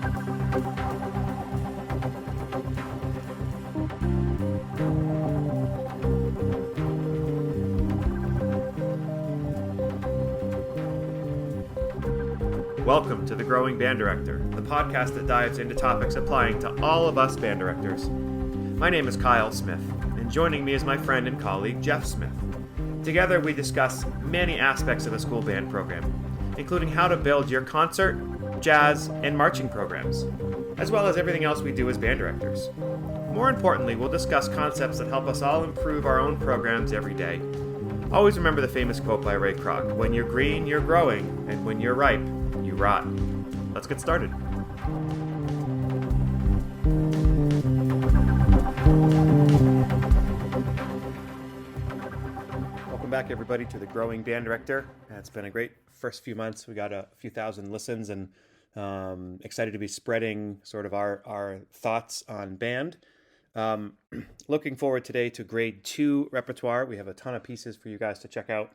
Welcome to The Growing Band Director, the podcast that dives into topics applying to all of us band directors. My name is Kyle Smith, and joining me is my friend and colleague, Jeff Smith. Together, we discuss many aspects of a school band program, including how to build your concert, jazz, and marching programs, as well as everything else we do as band directors. More importantly, we'll discuss concepts that help us all improve our own programs every day. Always remember the famous quote by Ray Kroc, "When you're green, you're growing, and when you're ripe, you rot." Let's get started. Welcome back, everybody, to The Growing Band Director. It's been a great first few months. We got a few thousand listens, and excited to be spreading sort of our thoughts on band. Looking forward today to grade 2 repertoire. We have a ton of pieces for you guys to check out.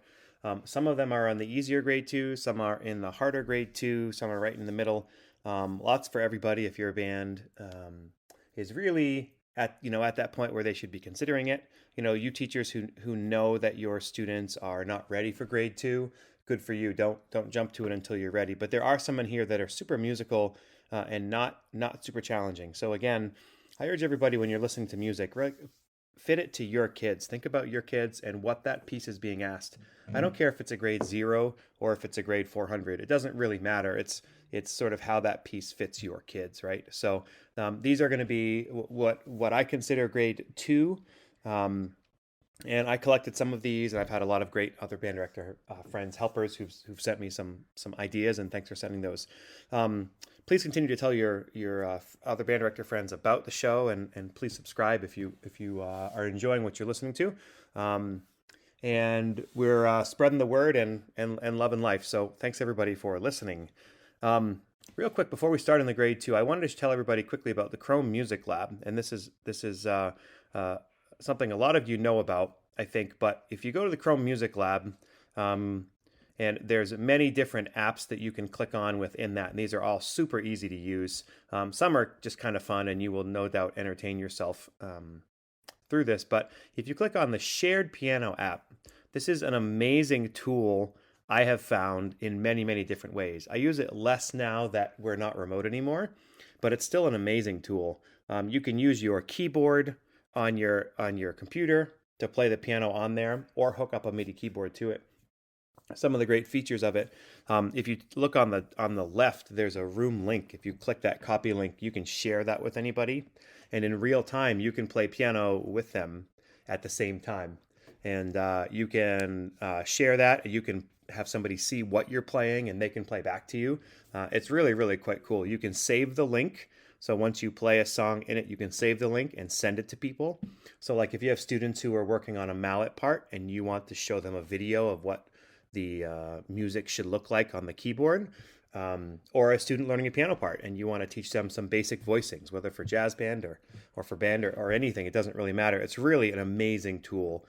Some of them are on the easier grade 2, some are in the harder grade 2, some are right in the middle. Lots for everybody. If your band is really at that point where they should be considering it. You teachers who know that your students are not ready for grade 2, good for you. Don't jump to it until you're ready. But there are some in here that are super musical and not super challenging. So again, I urge everybody, when you're listening to music, fit it to your kids. Think about your kids and what that piece is being asked. I don't care if it's a grade 0 or if it's a grade 400. It doesn't really matter. It's sort of how that piece fits your kids, right? So these are going to be what I consider grade 2. And I collected some of these, and I've had a lot of great other band director friends, helpers who've sent me some ideas, and thanks for sending those. Please continue to tell your other band director friends about the show, and please subscribe if you are enjoying what you're listening to. And we're spreading the word and loving life. So thanks everybody for listening. Real quick, before we start in the grade 2, I wanted to tell everybody quickly about the Chrome Music Lab, and this is something a lot of you know about, I think. But if you go to the Chrome Music Lab, and there's many different apps that you can click on within that, and these are all super easy to use. Some are just kind of fun, and you will no doubt entertain yourself through this. But if you click on the Shared Piano app, this is an amazing tool I have found in many, many different ways. I use it less now that we're not remote anymore, but it's still an amazing tool. You can use your keyboard on your computer to play the piano on there, or hook up a MIDI keyboard to it. Some of the great features of it, if you look on the left, there's a room link. If you click that copy link, you can share that with anybody, and in real time you can play piano with them at the same time. And you can share that, and you can have somebody see what you're playing, and they can play back to you. It's really, really quite cool. You can save the link. So once you play a song in it, you can save the link and send it to people. So like if you have students who are working on a mallet part and you want to show them a video of what the music should look like on the keyboard, or a student learning a piano part and you want to teach them some basic voicings, whether for jazz band or for band or anything, it doesn't really matter. It's really an amazing tool.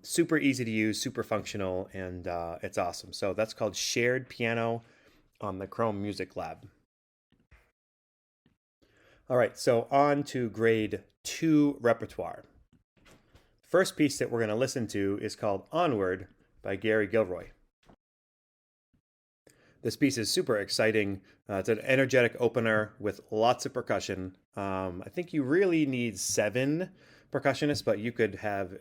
Super easy to use, super functional, and it's awesome. So that's called Shared Piano on the Chrome Music Lab. All right, so on to grade 2 repertoire. First piece that we're going to listen to is called Onward by Gary Gilroy. This piece is super exciting. It's an energetic opener with lots of percussion. I think you really need 7 percussionists, but you could have,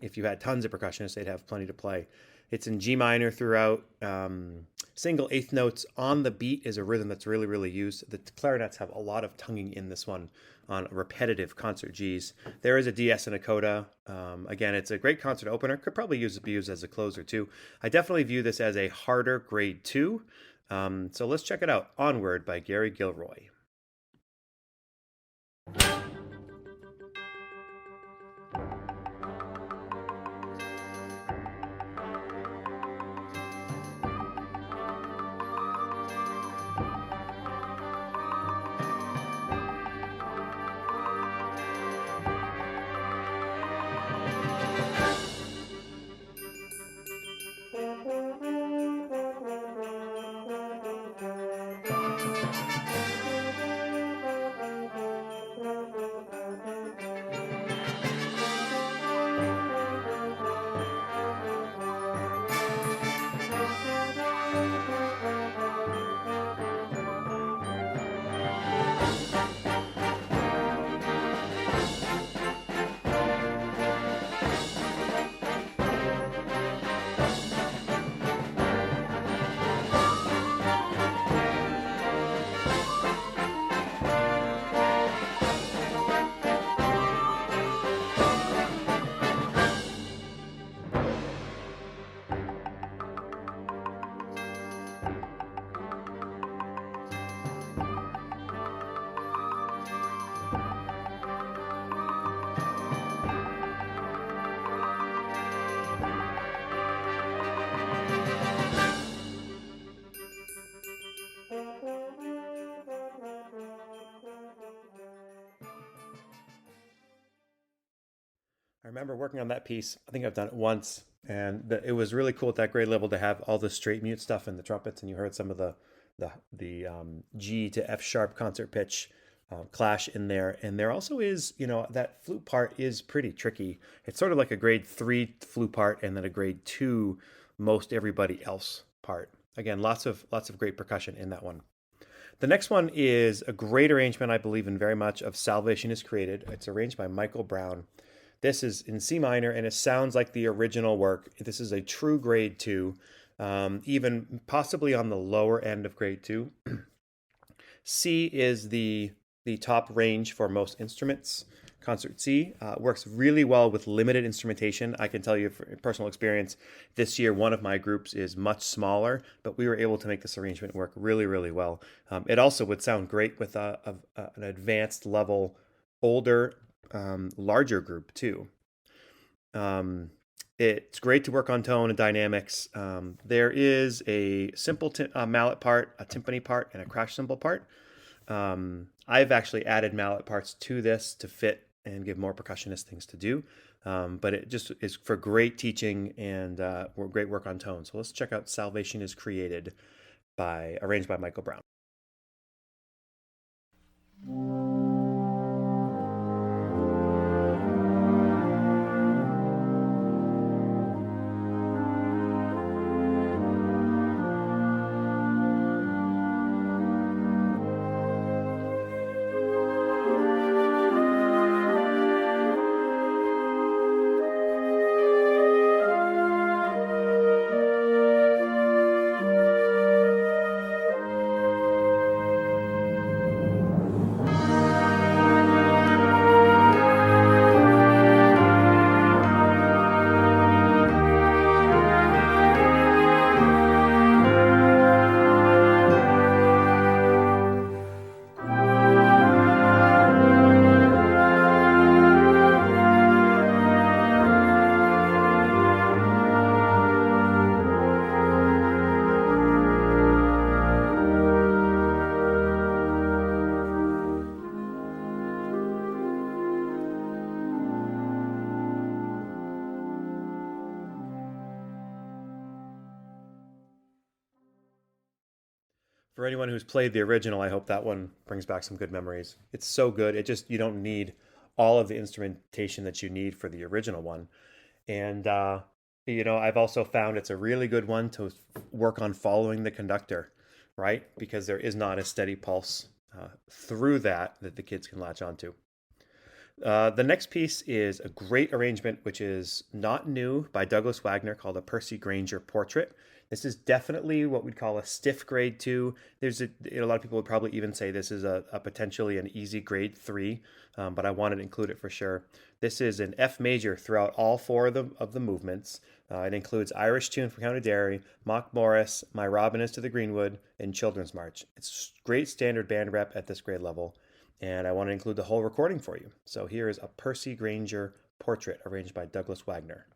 if you had tons of percussionists, they'd have plenty to play. It's in G minor throughout. Single eighth notes on the beat is a rhythm that's really, really used. The clarinets have a lot of tonguing in this one on repetitive concert Gs. There is a DS and a coda. Again, it's a great concert opener. Could probably be used as a closer too. I definitely view this as a harder grade 2. So let's check it out. Onward by Gary Gilroy. I remember working on that piece. I think I've done it once, and it was really cool at that grade level to have all the straight mute stuff in the trumpets, and you heard some of the G to F sharp concert pitch clash in there. And there also is, that flute part is pretty tricky. It's sort of like a grade 3 flute part, and then a grade 2 most everybody else part. Again, lots of great percussion in that one. The next one is a great arrangement I believe in very much of Salvation is Created. It's arranged by Michael Brown. This is in C minor, and it sounds like the original work. This is a true grade 2, even possibly on the lower end of grade 2. C is the top range for most instruments. Concert C works really well with limited instrumentation. I can tell you from personal experience, this year one of my groups is much smaller, but we were able to make this arrangement work really, really well. It also would sound great with an advanced level, older, larger group too. It's great to work on tone and dynamics. There is a simple mallet part, a timpani part, and a crash cymbal part. I've actually added mallet parts to this to fit and give more percussionist things to do. But it just is for great teaching and great work on tone. So let's check out Salvation is Created, arranged by Michael Brown. For anyone who's played the original, I hope that one brings back some good memories. It's so good. You don't need all of the instrumentation that you need for the original one. And, I've also found it's a really good one to work on following the conductor, right? Because there is not a steady pulse through that the kids can latch onto. The next piece is a great arrangement, which is not new, by Douglas Wagner, called a Percy Grainger Portrait. This is definitely what we'd call a stiff grade 2. There's a lot of people would probably even say this is a potentially an easy grade 3, but I wanted to include it for sure. This is an F major throughout all 4 of the movements. It includes Irish Tune from Count of Derry, Mock Morris, My Robin is to the Greenwood, and Children's March. It's great standard band rep at this grade level, and I want to include the whole recording for you. So here is a Percy Grainger Portrait arranged by Douglas Wagner.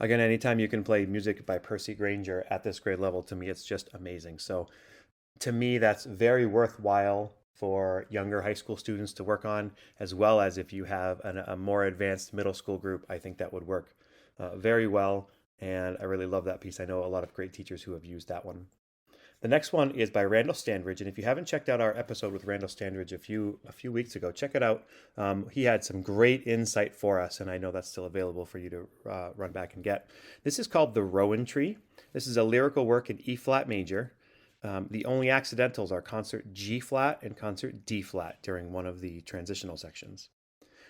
Again, anytime you can play music by Percy Granger at this grade level, to me, it's just amazing. So to me, that's very worthwhile for younger high school students to work on, as well as if you have a more advanced middle school group. I think that would work very well. And I really love that piece. I know a lot of great teachers who have used that one. The next one is by Randall Standridge, and if you haven't checked out our episode with Randall Standridge a few weeks ago, check it out. He had some great insight for us, and I know that's still available for you to run back and get. This is called the Rowan Tree. This is a lyrical work in E flat major. The only accidentals are concert G flat and concert D flat during one of the transitional sections.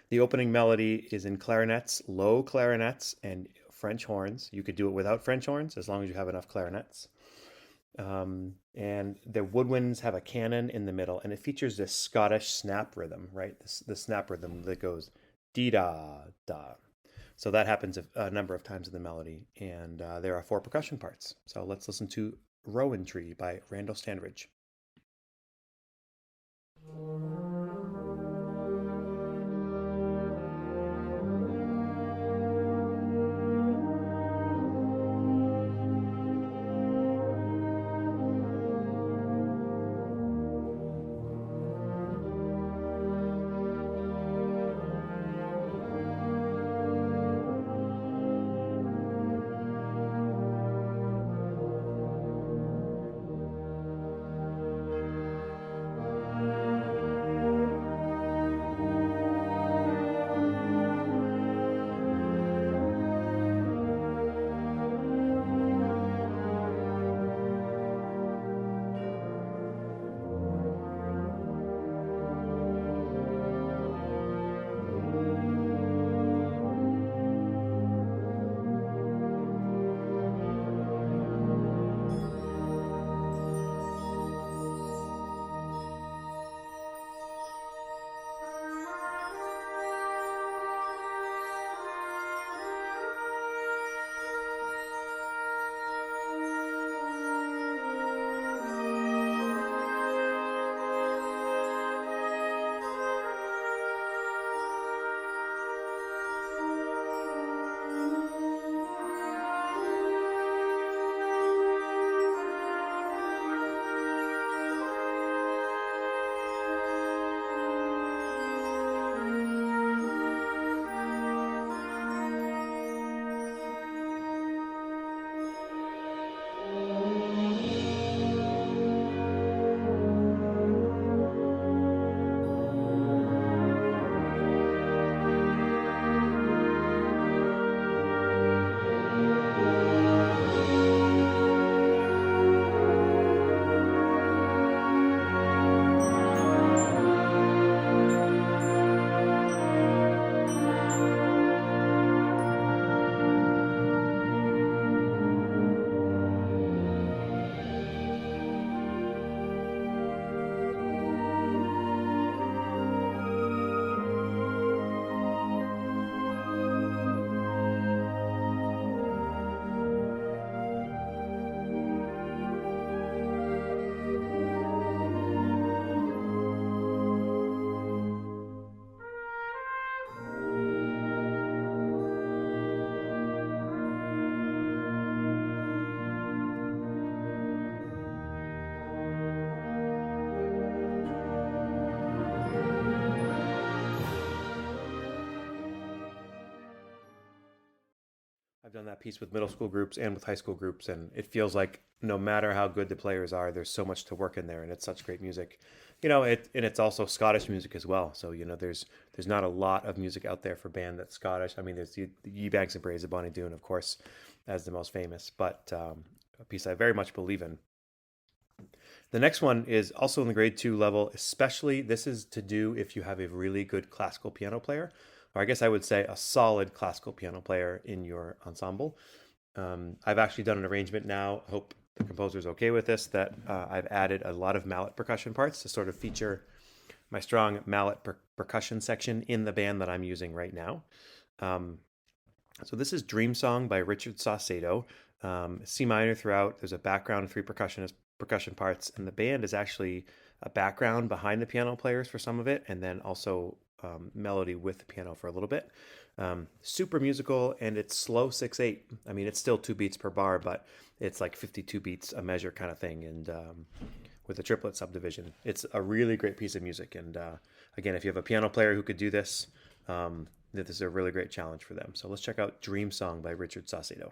The opening melody is in clarinets, low clarinets, and French horns. You could do it without French horns as long as you have enough clarinets. And the woodwinds have a canon in the middle, and it features this Scottish snap rhythm, right? The snap rhythm that goes dee da da. So that happens a number of times in the melody, and there are four percussion parts. So let's listen to Rowan Tree by Randall Standridge. I've done that piece with middle school groups and with high school groups, and it feels like no matter how good the players are, there's so much to work in there, and it's such great music. And it's also Scottish music as well. So there's not a lot of music out there for band that's Scottish. I mean, there's the Ebanks and Braes of Bonnie Doon, of course, as the most famous, but a piece I very much believe in. The next one is also in the grade two level, especially this is to do if you have a really good classical piano player, or I guess I would say a solid classical piano player in your ensemble. I've actually done an arrangement now. I hope the composer's okay with this, that I've added a lot of mallet percussion parts to sort of feature my strong mallet percussion section in the band that I'm using right now. So this is Dream Song by Richard Saucedo. C minor throughout. There's a background and three percussion parts, and the band is actually a background behind the piano players for some of it, and then also melody with the piano for a little bit. Super musical, and it's slow 6/8. I mean, it's still 2 beats per bar, but it's like 52 beats a measure kind of thing. And with the triplet subdivision, it's a really great piece of music. And again, if you have a piano player who could do this, this is a really great challenge for them. So let's check out Dream Song by Richard Saucedo.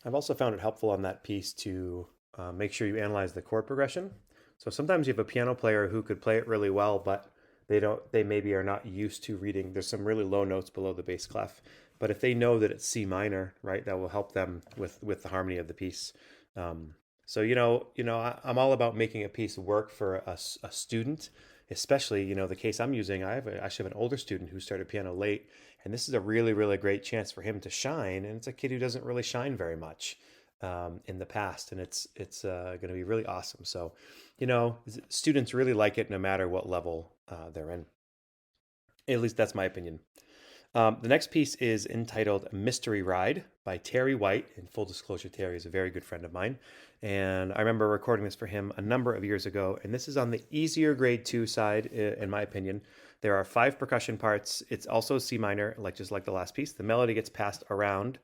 I've also found it helpful on that piece to make sure you analyze the chord progression. So sometimes you have a piano player who could play it really well, but they maybe are not used to reading. There's some really low notes below the bass clef, but if they know that it's C minor, right, that will help them with the harmony of the piece. So I'm all about making a piece work for a student, especially the case I'm using. Actually have an older student who started piano late, and this is a really really great chance for him to shine. And it's a kid who doesn't really shine very much in the past, and it's going to be really awesome. So students really like it no matter what level they're in. At least that's my opinion. The next piece is entitled Mystery Ride by Terry White. And full disclosure, Terry is a very good friend of mine. And I remember recording this for him a number of years ago. And this is on the easier grade 2 side, in my opinion. There are 5 percussion parts. It's also C minor, just like the last piece. The melody gets passed around,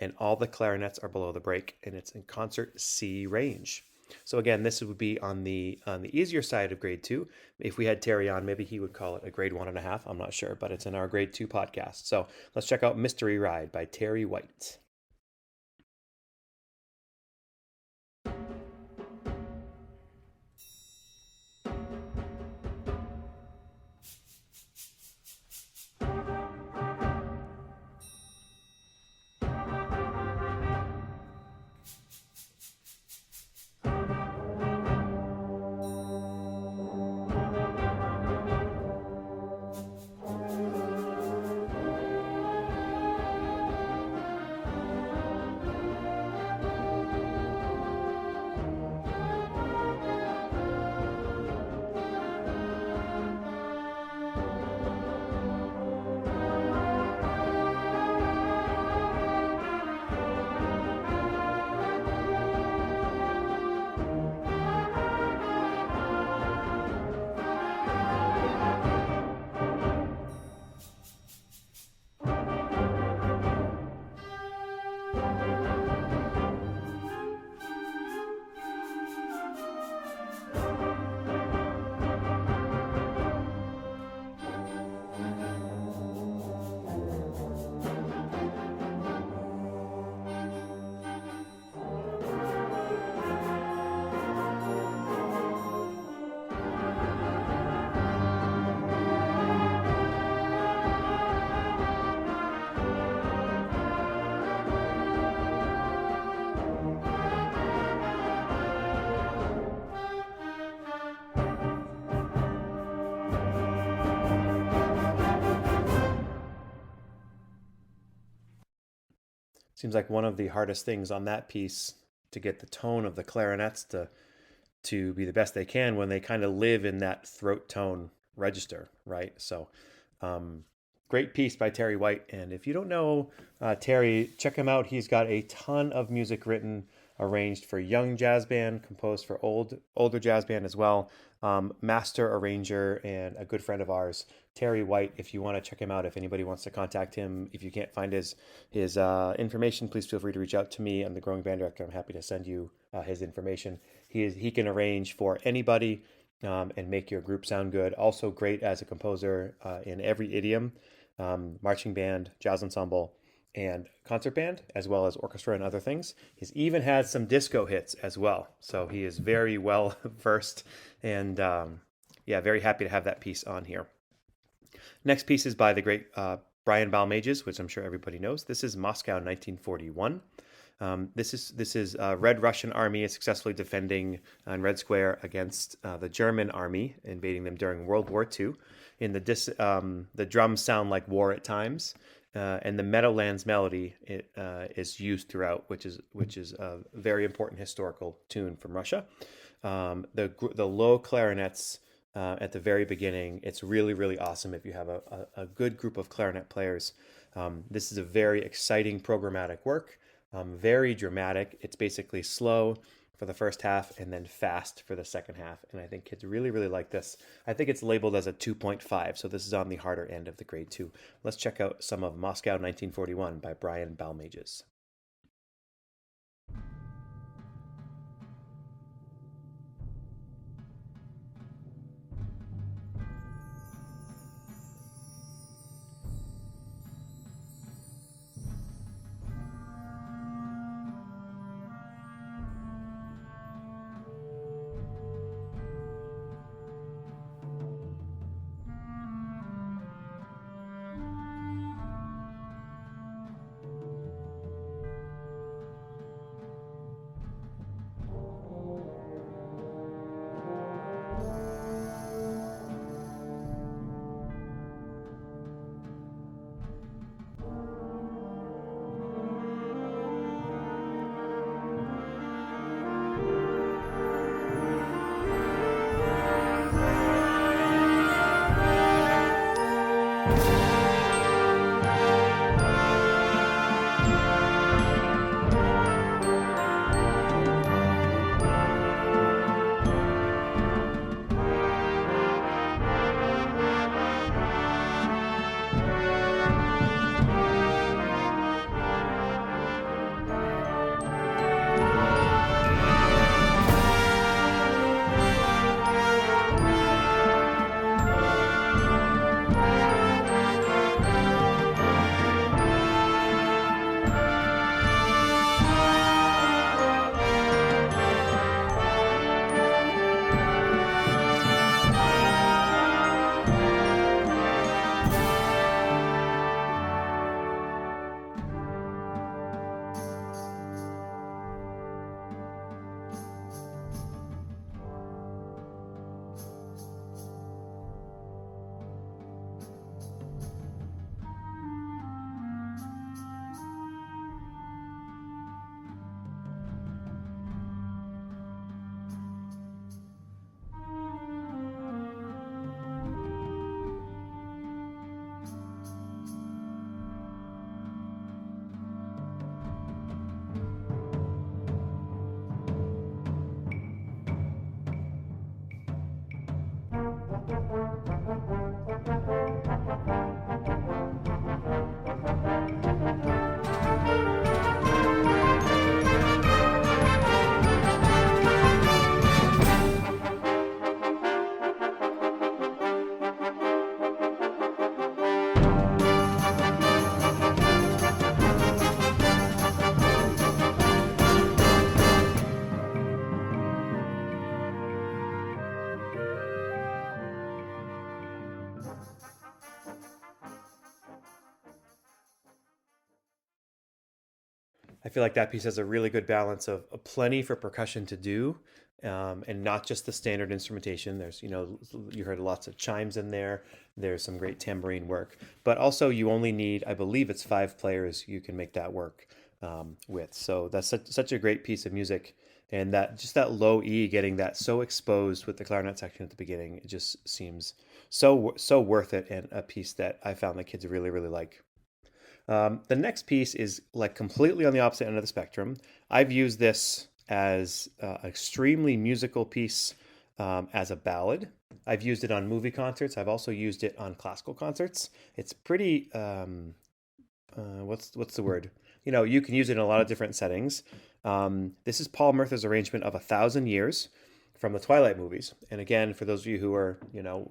and all the clarinets are below the break. And it's in concert C range. So again, this would be on the easier side of grade 2. If we had Terry on, maybe he would call it a grade 1.5. I'm not sure, but it's in our grade 2 podcast. So let's check out Mystery Ride by Terry White. Seems like one of the hardest things on that piece to get the tone of the clarinets to be the best they can when they kind of live in that throat tone register, right? So Great piece by Terry White. And if you don't know Terry, check him out. He's got a ton of music written, arranged for young jazz band, composed for older jazz band as well. Master arranger and a good friend of ours, Terry White. If you want to check him out, if anybody wants to contact him, if you can't find his information, please feel free to reach out to me. I'm the growing band director. I'm happy to send you his information. He can arrange for anybody and make your group sound good. Also great as a composer in every idiom, marching band, jazz ensemble, and concert band, as well as orchestra and other things. He's even had some disco hits as well. So he is very well versed, and yeah, very happy to have that piece on here. Next piece is by the great Brian Balmages, which I'm sure everybody knows. This is Moscow 1941. This is Red Russian army is successfully defending on Red Square against the German army invading them during World War II. The drums sound like war at times, and the Meadowlands melody is used throughout, which is a very important historical tune from Russia. The low clarinets at the very beginning, it's really, really awesome if you have a good group of clarinet players. This is a very exciting programmatic work. Very dramatic. It's basically slow for the first half and then fast for the second half. And I think kids really, really like this. I think it's labeled as a 2.5, so this is on the harder end of the grade 2. Let's check out some of Moscow 1941 by Brian Balmages. I feel like that piece has a really good balance of plenty for percussion to do, and not just the standard instrumentation. There's, you heard lots of chimes in there. There's some great tambourine work, but also you only need, I believe it's 5 players you can make that work with. So that's such a great piece of music. And that just that low E getting that so exposed with the clarinet section at the beginning, it just seems so worth it, and a piece that I found the kids really really like. The next piece is like completely on the opposite end of the spectrum. I've used this as an extremely musical piece, as a ballad. I've used it on movie concerts. I've also used it on classical concerts. It's pretty, what's the word? You can use it in a lot of different settings. This is Paul Murtha's arrangement of 1,000 Years from the Twilight movies. And again, for those of you who are,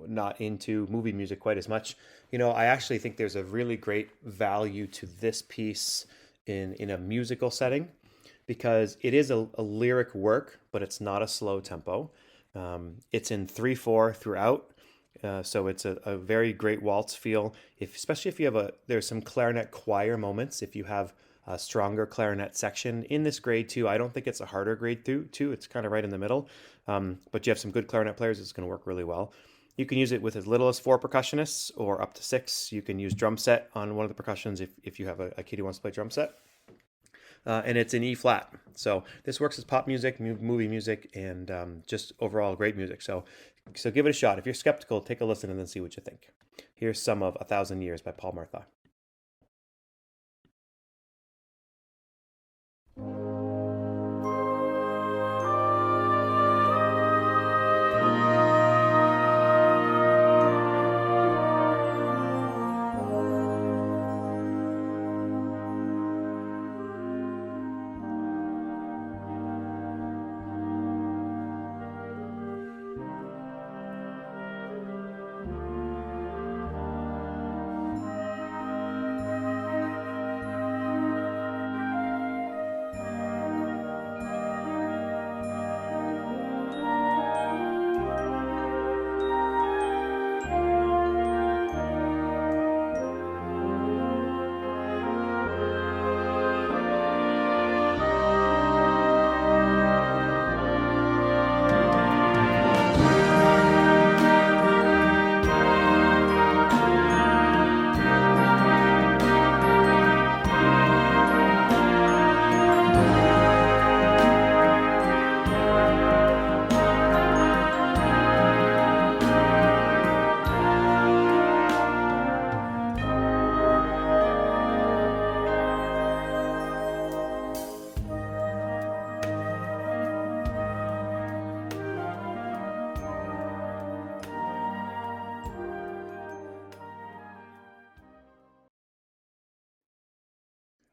not into movie music quite as much, I actually think there's a really great value to this piece in a musical setting, because it is a lyric work, but it's not a slow tempo. It's in 3/4 throughout. So it's a very great waltz feel. Especially if you have there's some clarinet choir moments. If you have a stronger clarinet section in this grade too, I don't think it's a harder grade too. It's kind of right in the middle. But you have some good clarinet players, it's going to work really well. You can use it with as little as 4 percussionists or up to 6. You can use drum set on one of the percussions if you have a kid who wants to play drum set. And it's in E flat. So this works as pop music, movie music, and just overall great music. So give it a shot. If you're skeptical, take a listen and then see what you think. Here's some of 1,000 Years by Paul Murtha.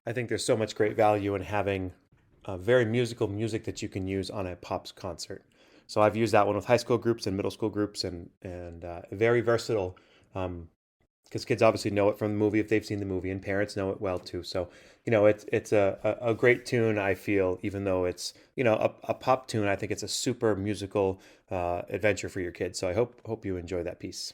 I think there's so much great value in having very musical music that you can use on a pops concert. So I've used that one with high school groups and middle school groups, and very versatile, because kids obviously know it from the movie if they've seen the movie, and parents know it well too. So it's a great tune. I feel, even though it's a pop tune, I think it's a super musical adventure for your kids. So I hope you enjoy that piece.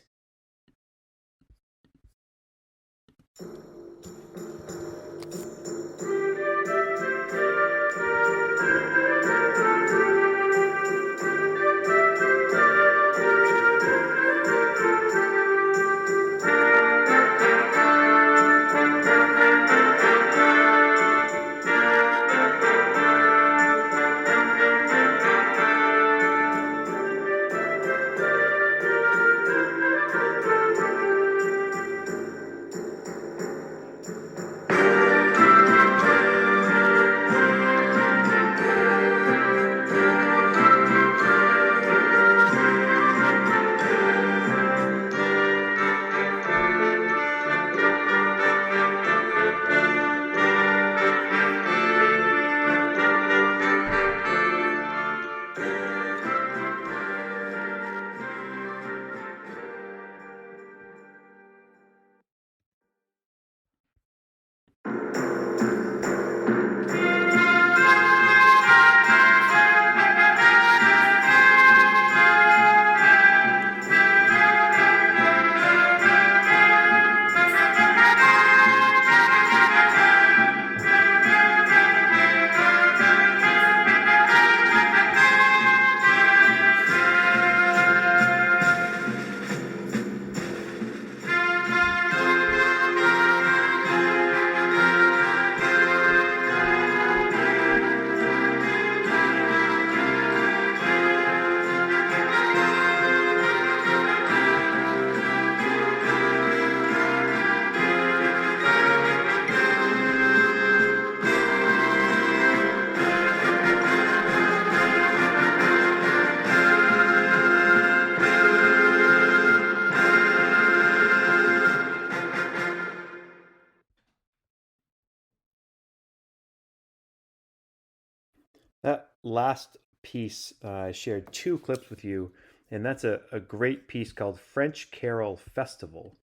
last piece, I shared two clips with you, and that's a great piece called French Carol Festival.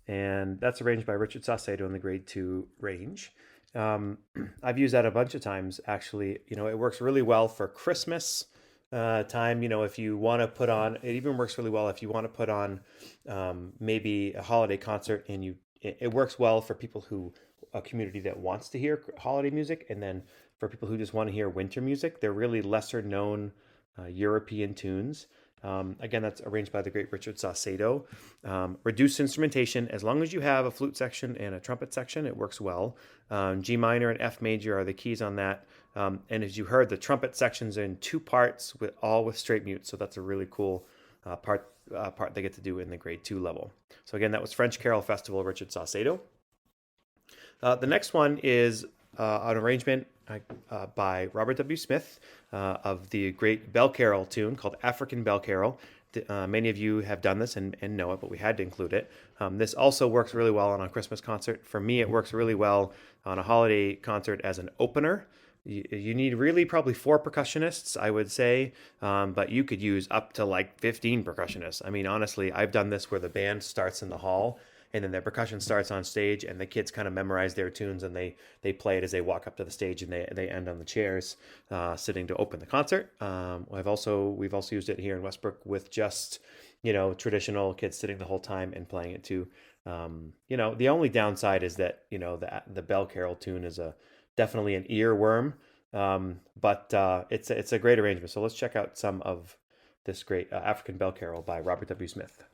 And that's arranged by Richard Saucedo in the grade 2 range. Um, I've used that a bunch of times, actually. It works really well for Christmas time. If you want to put on, it even works really well if you want to put on maybe a holiday concert, and it works well for people who, a community that wants to hear holiday music, and then for people who just want to hear winter music. They're really lesser known European tunes. Again, that's arranged by the great Richard Saucedo. Reduced instrumentation, as long as you have a flute section and a trumpet section, it works well. G minor and F major are the keys on that. And as you heard, the trumpet section's in two parts, with straight mute. So that's a really cool part they get to do in the grade 2 level. So again, that was French Carol Festival, Richard Saucedo. The next one is an arrangement by Robert W. Smith of the great bell carol tune called African Bell Carol. Many of you have done this and know it, but we had to include it. This also works really well on a Christmas concert. For me, it works really well on a holiday concert as an opener. You need really probably 4 percussionists, I would say, but you could use up to like 15 percussionists. I mean, honestly, I've done this where the band starts in the hall, and then their percussion starts on stage, and the kids kind of memorize their tunes, and they play it as they walk up to the stage, and they end on the chairs sitting to open the concert. We've also used it here in Westbrook with just traditional kids sitting the whole time and playing it too. The only downside is that the bell carol tune is definitely an earworm, but it's a great arrangement. So let's check out some of this great African Bell Carol by Robert W. Smith.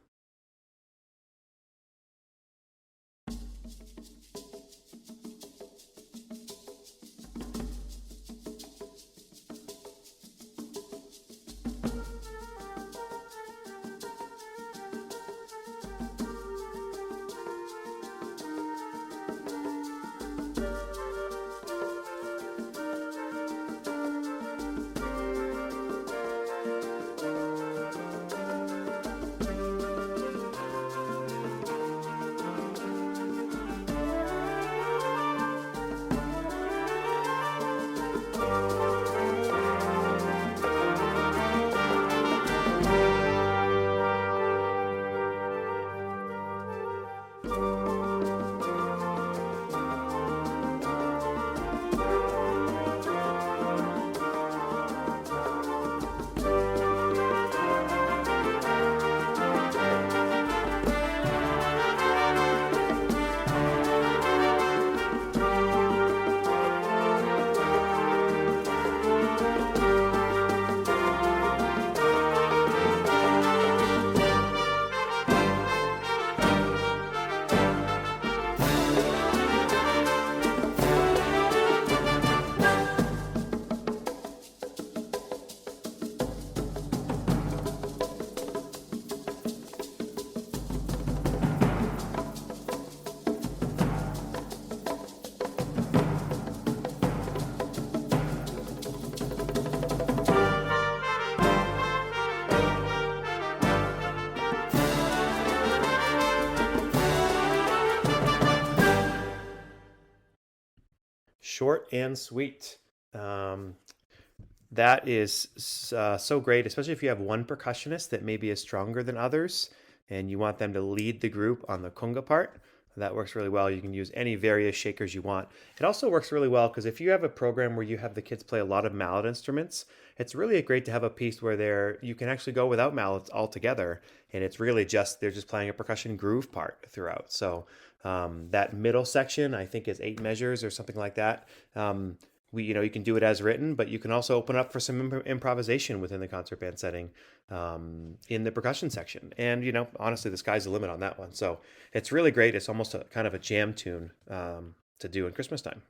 Short and sweet. That is so great, especially if you have one percussionist that maybe is stronger than others and you want them to lead the group on the conga part. That works really well. You can use any various shakers you want. It also works really well because if you have a program where you have the kids play a lot of mallet instruments, it's really great to have a piece where you can actually go without mallets altogether, and it's really they're just playing a percussion groove part throughout. So that middle section, I think, is 8 measures or something like that. You can do it as written, but you can also open up for some improvisation within the concert band setting in the percussion section. And, honestly, the sky's the limit on that one. So it's really great. It's almost a kind of a jam tune to do in Christmas time.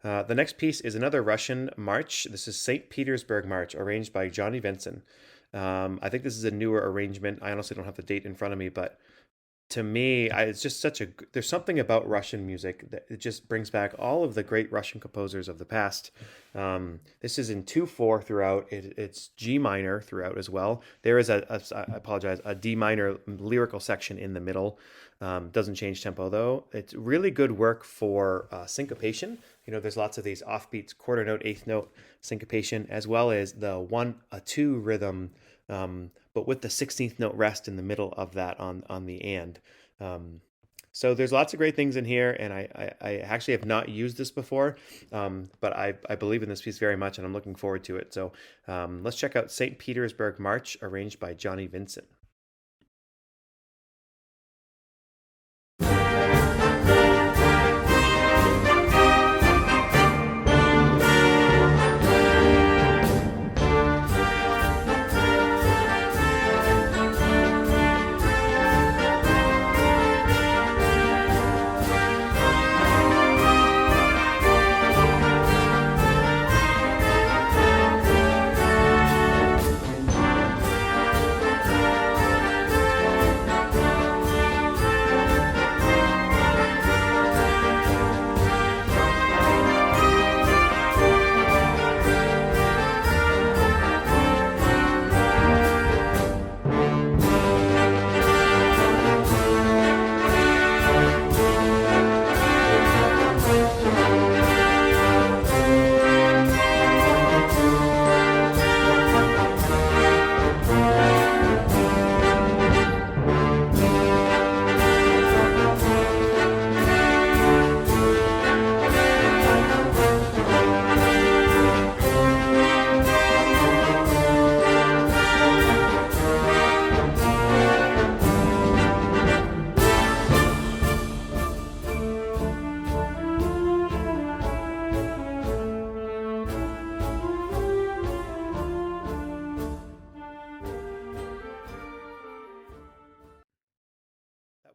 The next piece is another Russian march. This is St. Petersburg March, arranged by Johnny Vincent. I think this is a newer arrangement. I honestly don't have the date in front of me, but To me, it's just there's something about Russian music that it just brings back all of the great Russian composers of the past. This is in 2/4 throughout. It's G minor throughout as well. There is I apologize, a D minor lyrical section in the middle. Doesn't change tempo though. It's really good work for syncopation. There's lots of these offbeats, quarter note, eighth note syncopation, as well as the 1-2 rhythm, but with the 16th note rest in the middle of that on the and. So there's lots of great things in here, and I actually have not used this before, but I believe in this piece very much, and I'm looking forward to it. So let's check out St. Petersburg March, arranged by Johnny Vincent.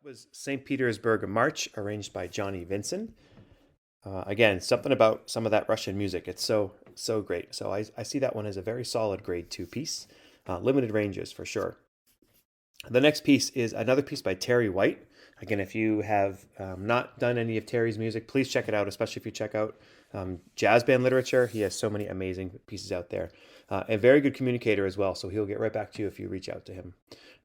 Was St. Petersburg March, arranged by Johnny Vincent. Again, something about some of that Russian music. It's so great. So I see that one as a very solid grade 2 piece. Limited ranges for sure. The next piece is another piece by Terry White. Again, if you have not done any of Terry's music, please check it out, especially if you check out jazz band literature. He has so many amazing pieces out there. A very good communicator as well, so he'll get right back to you if you reach out to him.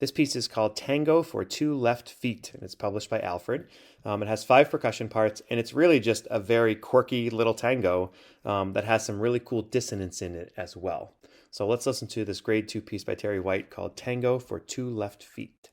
This piece is called Tango for Two Left Feet, and it's published by Alfred. It has 5 percussion parts, and it's really just a very quirky little tango that has some really cool dissonance in it as well. So let's listen to this grade 2 piece by Terry White called Tango for Two Left Feet.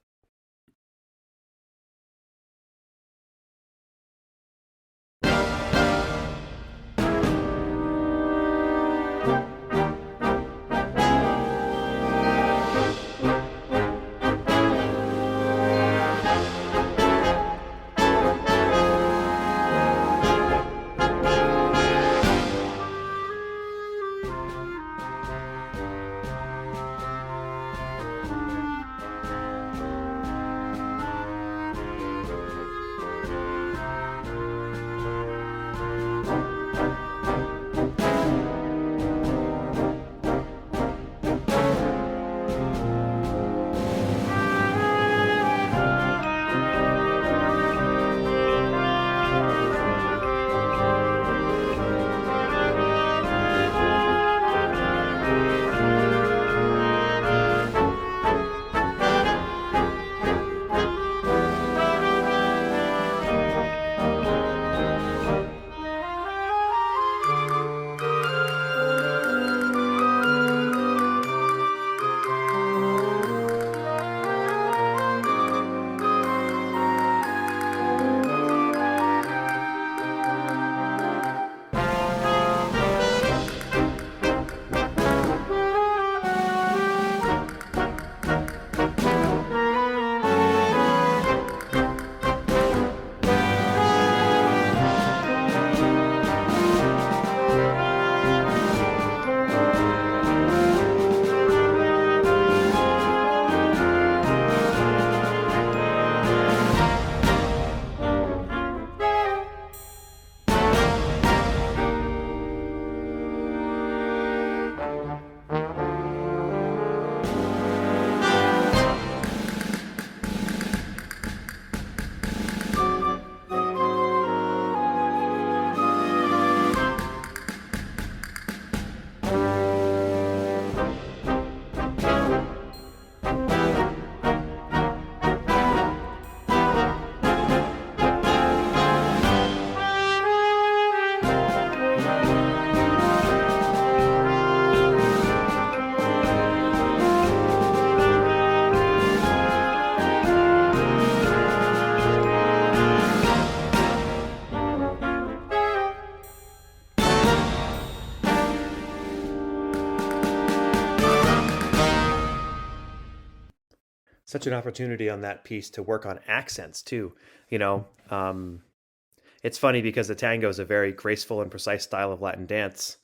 Such an opportunity on that piece to work on accents too. You know, it's funny because the tango is a very graceful and precise style of Latin dance,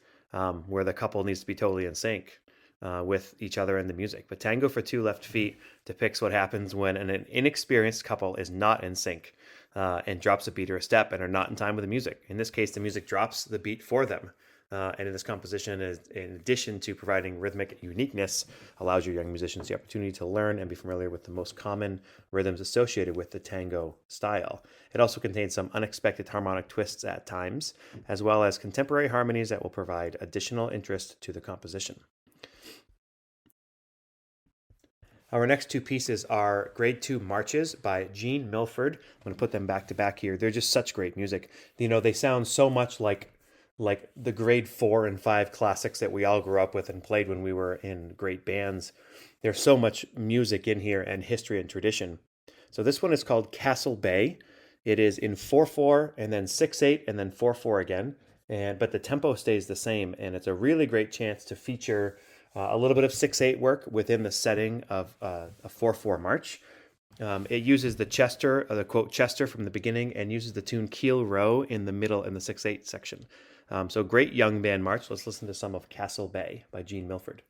where the couple needs to be totally in sync with each other and the music. But Tango for Two Left Feet depicts what happens when an inexperienced couple is not in sync and drops a beat or a step and are not in time with the music. In this case, the music drops the beat for them. And in this composition, in addition to providing rhythmic uniqueness, allows your young musicians the opportunity to learn and be familiar with the most common rhythms associated with the tango style. It also contains some unexpected harmonic twists at times, as well as contemporary harmonies that will provide additional interest to the composition. Our next two pieces are Grade 2 Marches by Gene Milford. I'm going to put them back to back here. They're just such great music. You know, they sound so much like the grade 4 and 5 classics that we all grew up with and played when we were in great bands. There's so much music in here and history and tradition. So this one is called Castle Bay. It is in 4/4 and then 6/8 and then 4/4 again. But the tempo stays the same, and it's a really great chance to feature a little bit of 6/8 work within the setting of a 4/4 march. It uses the Chester, the quote Chester from the beginning, and uses the tune Keel Row in the middle in the 6/8 section. So great young band march. Let's listen to some of Castle Bay by Gene Milford.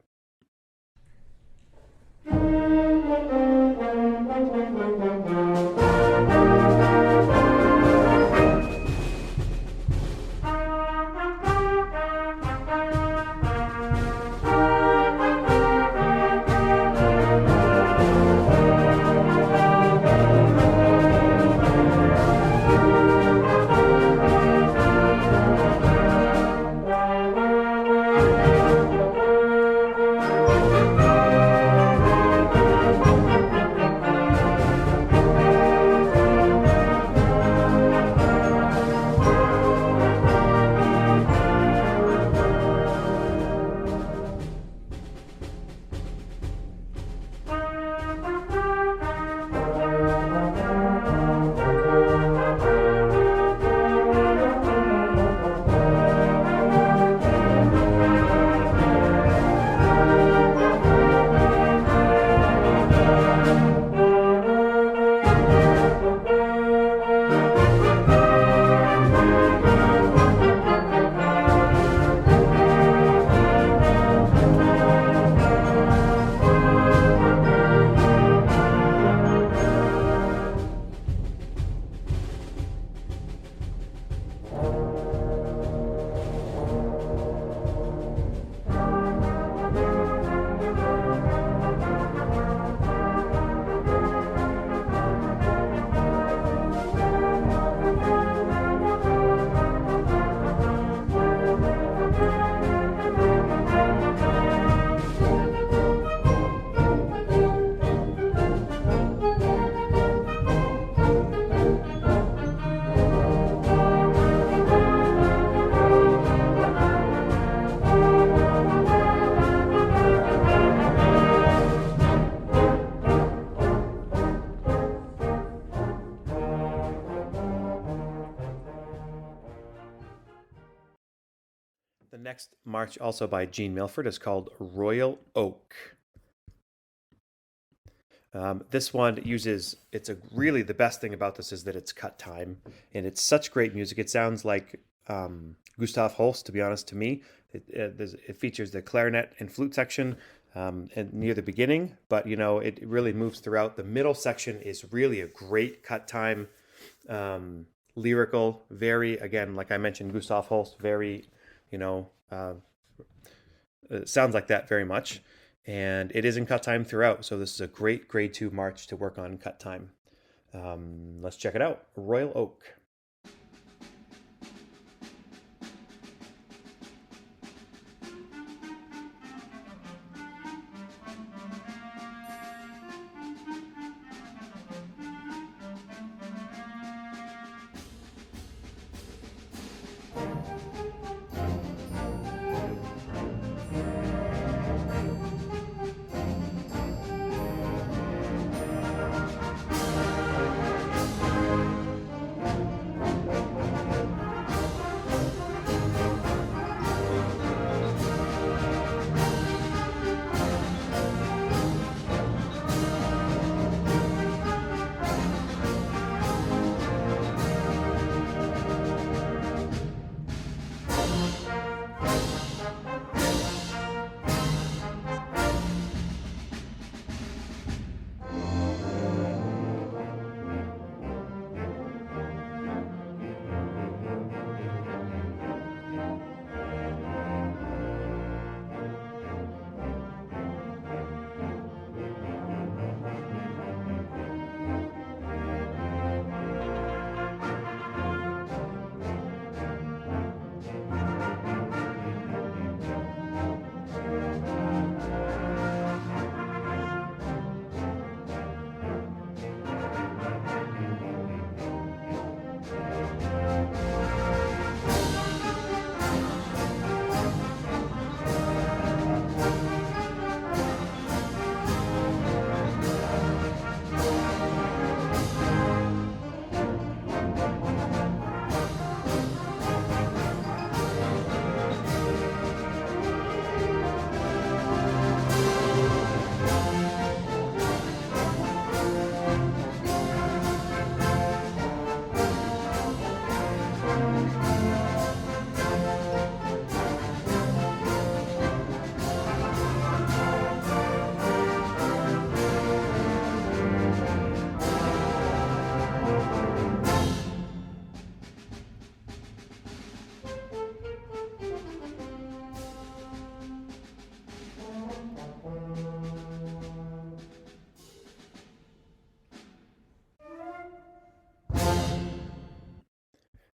The next march, also by Gene Milford, is called Royal Oak. This one uses, really the best thing about this is that it's cut time, and it's such great music. It sounds like Gustav Holst, to be honest, to me. It features the clarinet and flute section and near the beginning, but it really moves throughout. The middle section is really a great cut time, lyrical, very, again, like I mentioned, Gustav Holst, very, it sounds like that very much. And it is in cut time throughout. So this is a great grade 2 march to work on cut time. Let's check it out. Royal Oak.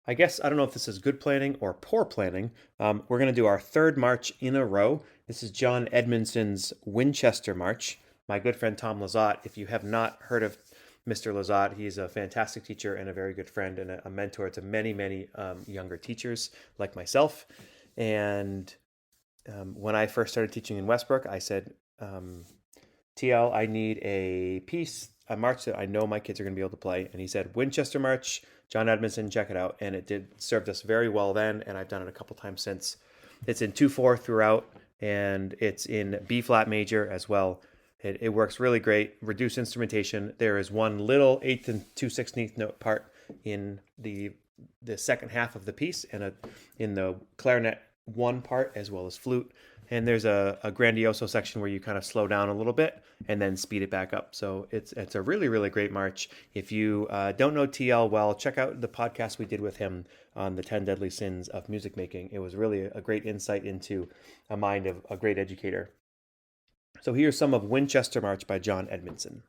I guess I don't know if this is good planning or poor planning. We're going to do our third march in a row. This is John Edmondson's Winchester March. My good friend Tom Lazat, if you have not heard of Mr. Lazat, he's a fantastic teacher and a very good friend and a mentor to many, many younger teachers like myself. And when I first started teaching in Westbrook, I said, TL, I need a piece, a march that I know my kids are going to be able to play. And he said, Winchester March, John Edmondson, check it out. And it did served us very well then, and I've done it a couple times since. It's in 2/4 throughout, and it's in B flat major as well. It works really great. Reduced instrumentation. There is one little 1/8 and 2/16 note part in the second half of the piece, and in the clarinet one part as well as flute. And there's a grandioso section where you kind of slow down a little bit and then speed it back up. So it's a really, really great march. If you don't know TL well, check out the podcast we did with him on the 10 Deadly Sins of Music Making. It was really a great insight into a mind of a great educator. So here's some of Winchester March by John Edmondson.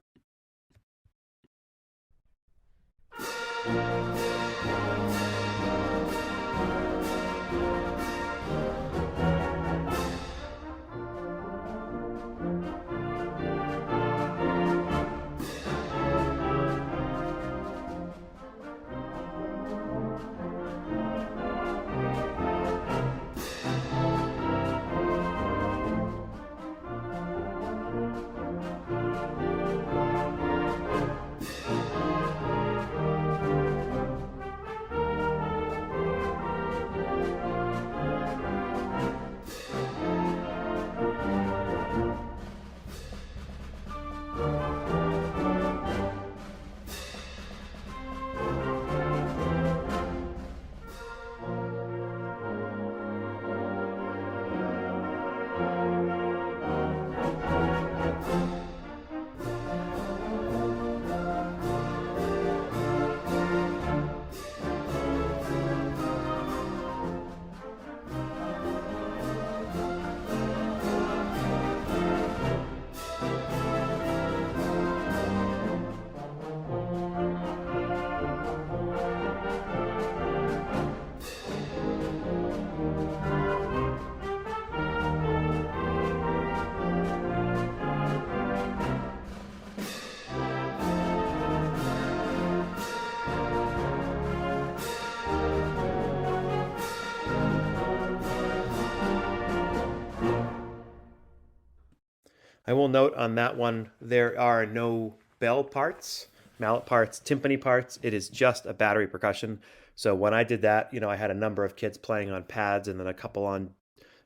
I will note on that one, there are no bell parts, mallet parts, timpani parts. It is just a battery percussion. So when I did that, I had a number of kids playing on pads and then a couple on,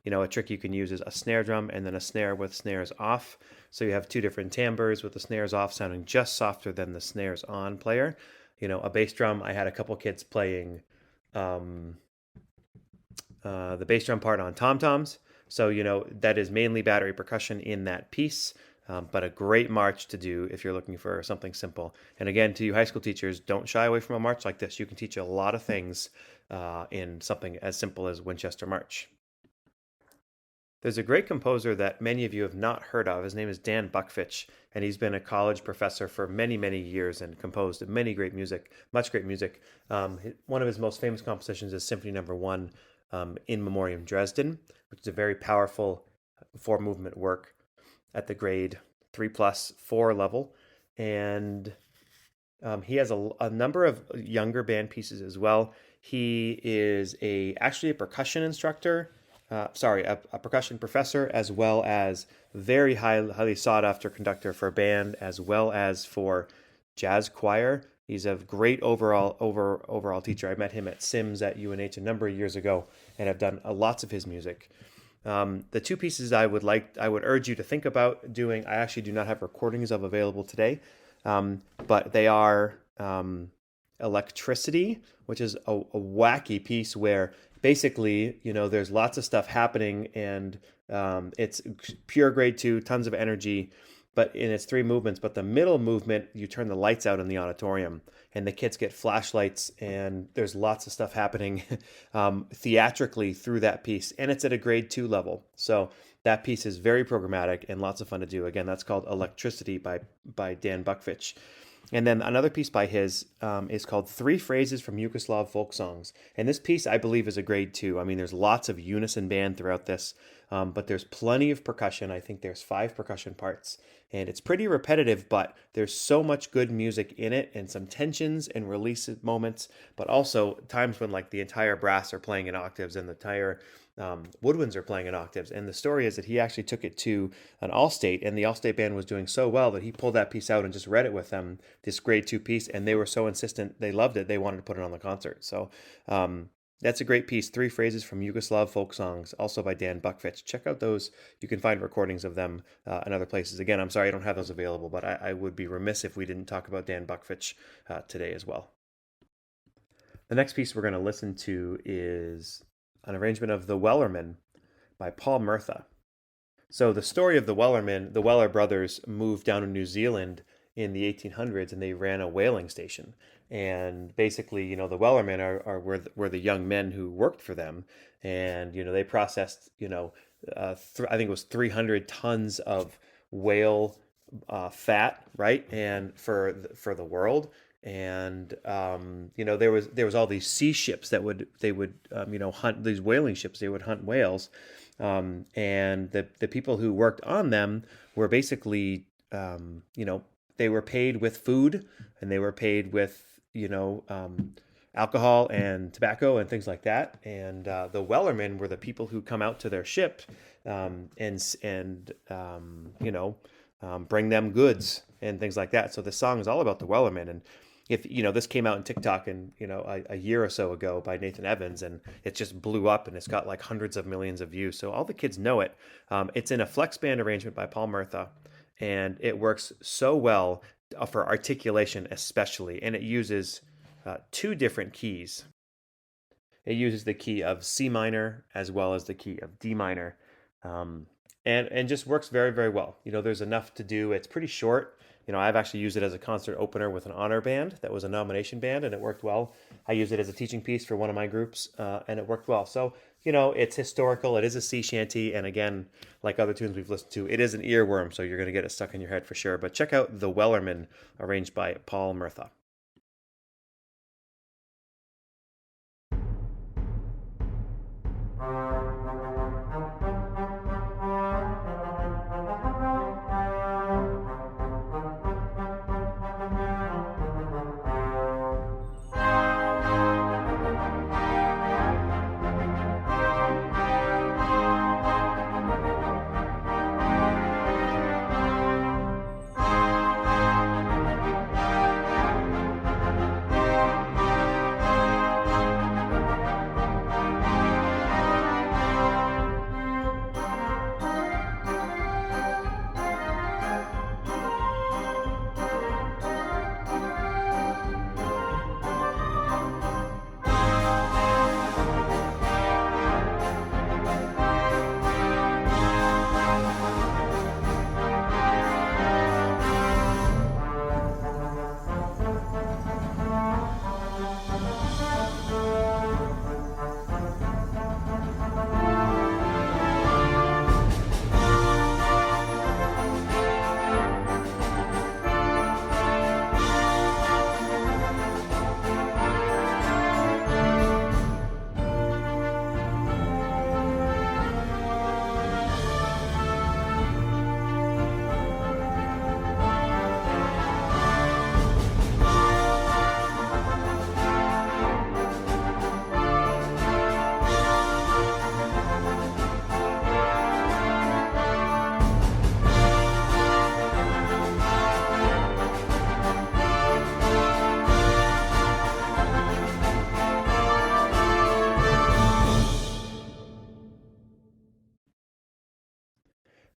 a trick you can use is a snare drum and then a snare with snares off. So you have two different timbres with the snares off sounding just softer than the snares on player. A bass drum, I had a couple kids playing the bass drum part on tom-toms. So, that is mainly battery percussion in that piece, but a great march to do if you're looking for something simple. And again, to you high school teachers, don't shy away from a march like this. You can teach a lot of things in something as simple as Winchester March. There's a great composer that many of you have not heard of. His name is Dan Buckfitch, and he's been a college professor for many, many years and composed many great music, much great music. One of his most famous compositions is Symphony No. 1, In Memoriam Dresden, which is a very powerful 4-movement work at the grade 3+4 level. And he has a number of younger band pieces as well. He is actually a percussion instructor, a percussion professor, as well as very highly sought after conductor for band as well as for jazz choir. He's a great overall teacher. I met him at Sims at UNH a number of years ago, and I've done lots of his music. The two pieces I would urge you to think about doing. I actually do not have recordings of available today, but they are Electricity, which is a wacky piece where basically there's lots of stuff happening, and it's pure grade 2, tons of energy. But in its 3 movements, but the middle movement, you turn the lights out in the auditorium and the kids get flashlights, and there's lots of stuff happening theatrically through that piece. And it's at a grade 2 level. So that piece is very programmatic and lots of fun to do. Again, that's called Electricity by Dan Buckfitch. And then another piece by his is called Three Phrases from Yugoslav Folk Songs. And this piece, I believe, is a grade two. I mean, there's lots of unison band throughout this, but there's plenty of percussion. I think there's five percussion parts. And it's pretty repetitive, but there's so much good music in it and some tensions and release moments, but also times when like the entire brass are playing in octaves and the entire woodwinds are playing in octaves. And the story is that he actually took it to an Allstate, and the Allstate band was doing so well that he pulled that piece out and just read it with them, this grade two piece, and they were so insistent, they loved it, they wanted to put it on the concert. So that's a great piece. Three Phrases from Yugoslav Folk Songs, also by Dan Buckfitch. Check out those. You can find recordings of them in other places. Again, I'm sorry I don't have those available, but I would be remiss if we didn't talk about Dan Buckfitch today as well. The next piece we're going to listen to is an arrangement of The Wellerman by Paul Murtha. So the story of the Wellerman, the Weller brothers moved down to New Zealand in the 1800s, and they ran a whaling station. And basically, the Wellermen were the young men who worked for them, and they processed I think it was 300 tons of whale fat, right, and for the world. And there was all these sea ships that they would hunt these whaling ships. They would hunt whales, and the people who worked on them were basically they were paid with food, and they were paid with alcohol and tobacco and things like that. And the Wellermen were the people who come out to their ship and bring them goods and things like that. So the song is all about the Wellermen. And if this came out in TikTok and a year or so ago by Nathan Evans, and it just blew up, and it's got like hundreds of millions of views. So all the kids know it. It's in a flex band arrangement by Paul Murtha, and it works so well for articulation especially, and it uses two different keys. It uses the key of C minor as well as the key of D minor, and just works very, very well. There's enough to do. It's pretty short. I've actually used it as a concert opener with an honor band that was a nomination band, and it worked well. I used it as a teaching piece for one of my groups, and it worked well. So, it's historical. It is a sea shanty, and again, like other tunes we've listened to, it is an earworm, so you're going to get it stuck in your head for sure. But check out The Wellerman, arranged by Paul Murtha.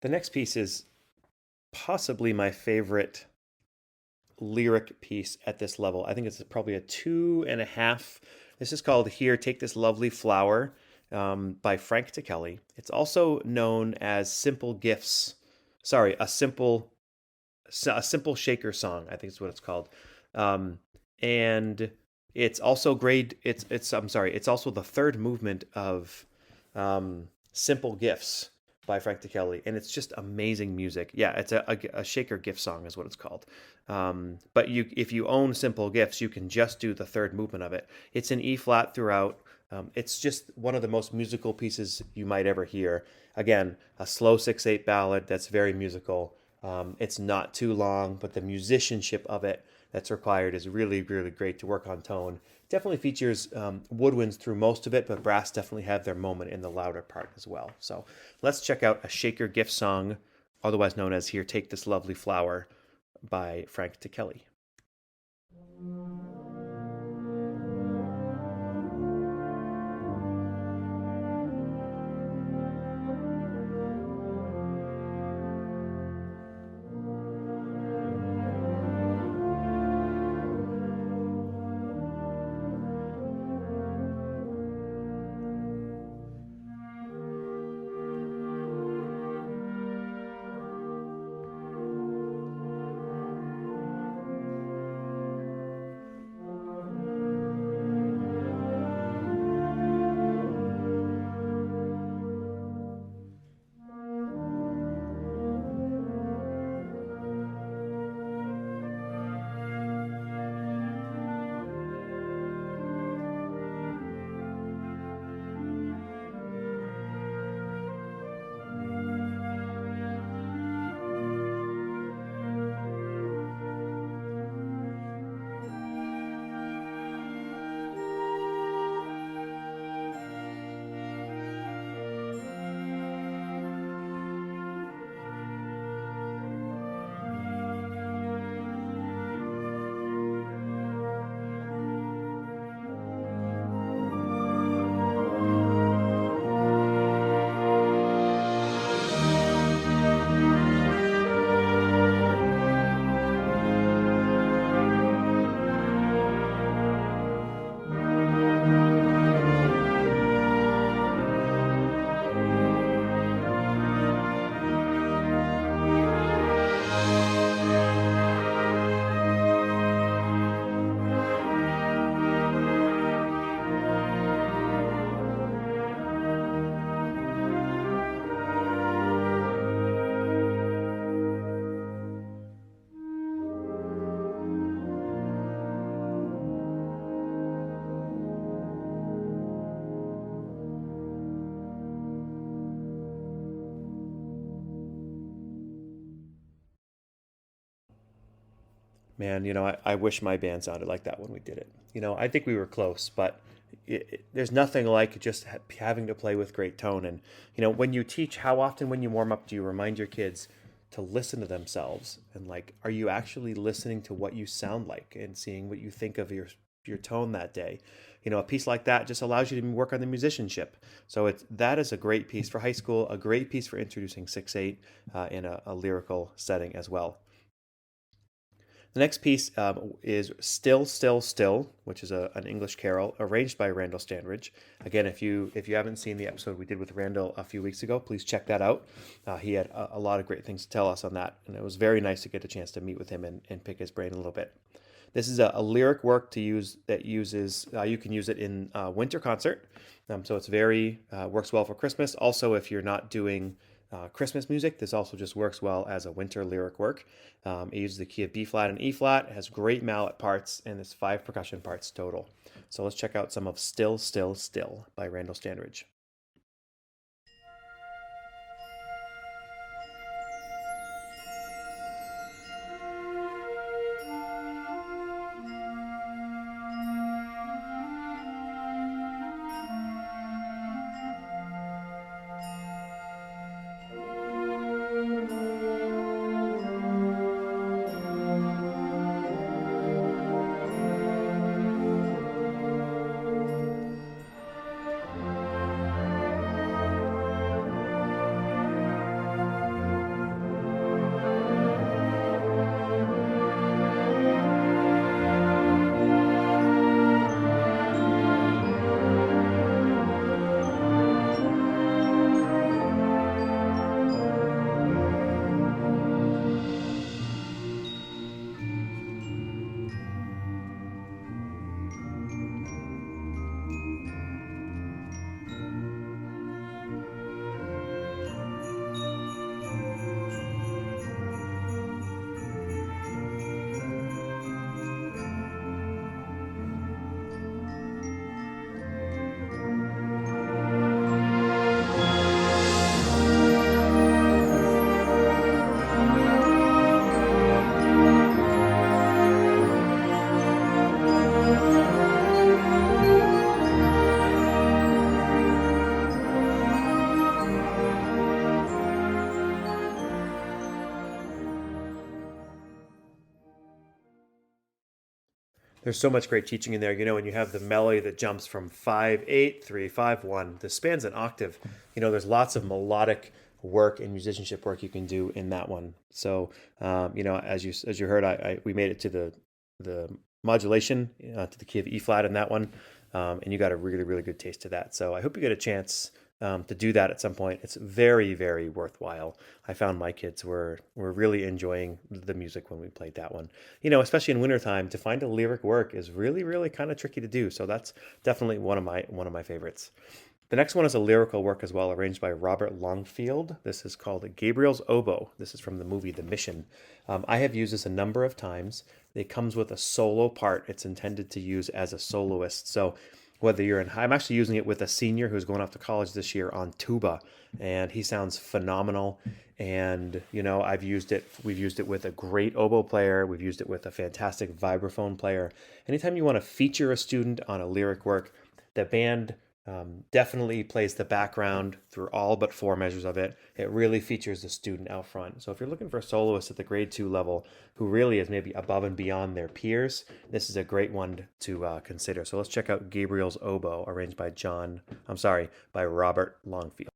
The next piece is possibly my favorite lyric piece at this level. I think it's probably a 2.5. This is called Here, Take This Lovely Flower by Frank Tikelli. It's also known as Simple Gifts. Sorry, a simple shaker song, I think is what it's called. And it's also it's also the third movement of Simple Gifts by Frank DeKelly, and it's just amazing music. Yeah, it's a shaker gift song is what it's called. But if you own Simple Gifts, you can just do the third movement of it. It's in E flat throughout. It's just one of the most musical pieces you might ever hear. Again, a slow 6/8 ballad that's very musical. It's not too long, but the musicianship of it that's required is really, really great to work on tone. Definitely features woodwinds through most of it, but brass definitely have their moment in the louder part as well. So let's check out a shaker gift song, otherwise known as Here, Take This Lovely Flower by Frank DeKelly. Man, I wish my band sounded like that when we did it. I think we were close, but there's nothing like just having to play with great tone. And, when you teach, how often when you warm up do you remind your kids to listen to themselves? And, like, are you actually listening to what you sound like and seeing what you think of your tone that day? A piece like that just allows you to work on the musicianship. So that is a great piece for high school, a great piece for introducing 6/8 in a lyrical setting as well. The next piece is Still, Still, Still, which is an English carol arranged by Randall Standridge. Again, if you haven't seen the episode we did with Randall a few weeks ago, please check that out. He had a lot of great things to tell us on that, and it was very nice to get a chance to meet with him and pick his brain a little bit. This is a lyric work to use that uses you can use it in winter concert, so it's very works well for Christmas. Also, if you're not doing Christmas music, this also just works well as a winter lyric work. It uses the key of B flat and E flat. It has great mallet parts, and there's 5 percussion parts total. So let's check out some of Still, Still, Still by Randall Standridge. There's so much great teaching in there. When you have the melody that jumps from 5/8, 3/5/1, this spans an octave. There's lots of melodic work and musicianship work you can do in that one. So, as you heard, we made it to the modulation to the key of E flat in that one, and you got a really really good taste to that. So I hope you get a chance to do that at some point. It's very very worthwhile. I found my kids were really enjoying the music when we played that one. Especially in wintertime, to find a lyric work is really really kind of tricky to do. So that's definitely one of my favorites. The next one is a lyrical work as well, arranged by Robert Longfield. This is called Gabriel's Oboe. This is from the movie The Mission. I have used this a number of times. It comes with a solo part. It's intended to use as a soloist. So whether you're I'm actually using it with a senior who's going off to college this year on tuba, and he sounds phenomenal. And we've used it with a great oboe player. We've used it with a fantastic vibraphone player. Anytime you want to feature a student on a lyric work, the band definitely plays the background through all but four measures of it. It really features the student out front. So if you're looking for a soloist at the grade 2 level who really is maybe above and beyond their peers, this is a great one to consider. So let's check out Gabriel's Oboe, arranged by Robert Longfield.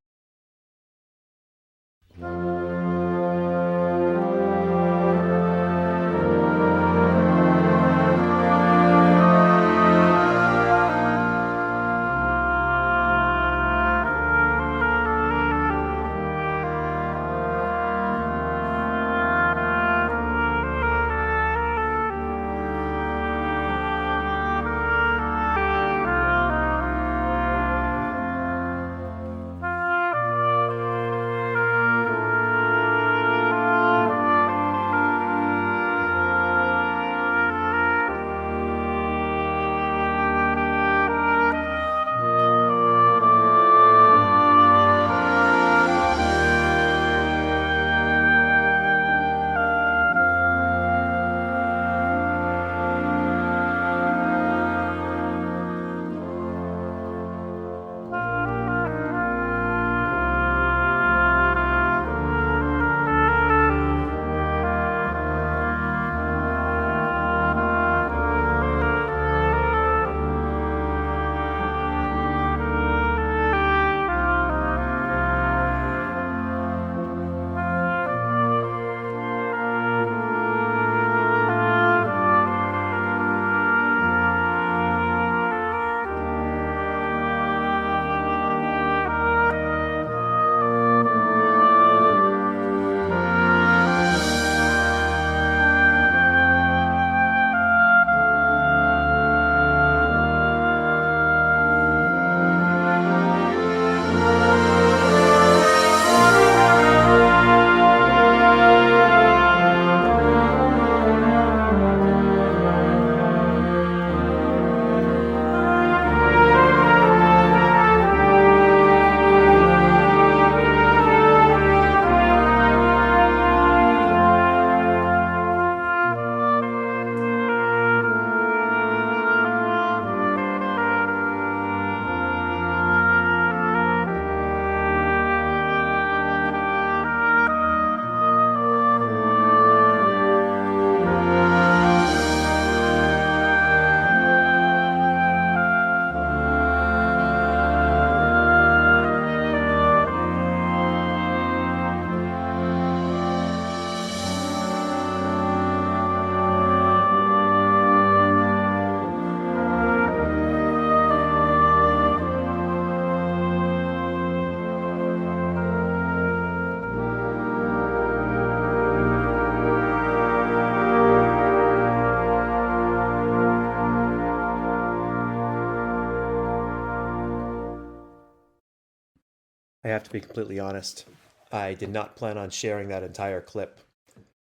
I have to be completely honest. I did not plan on sharing that entire clip,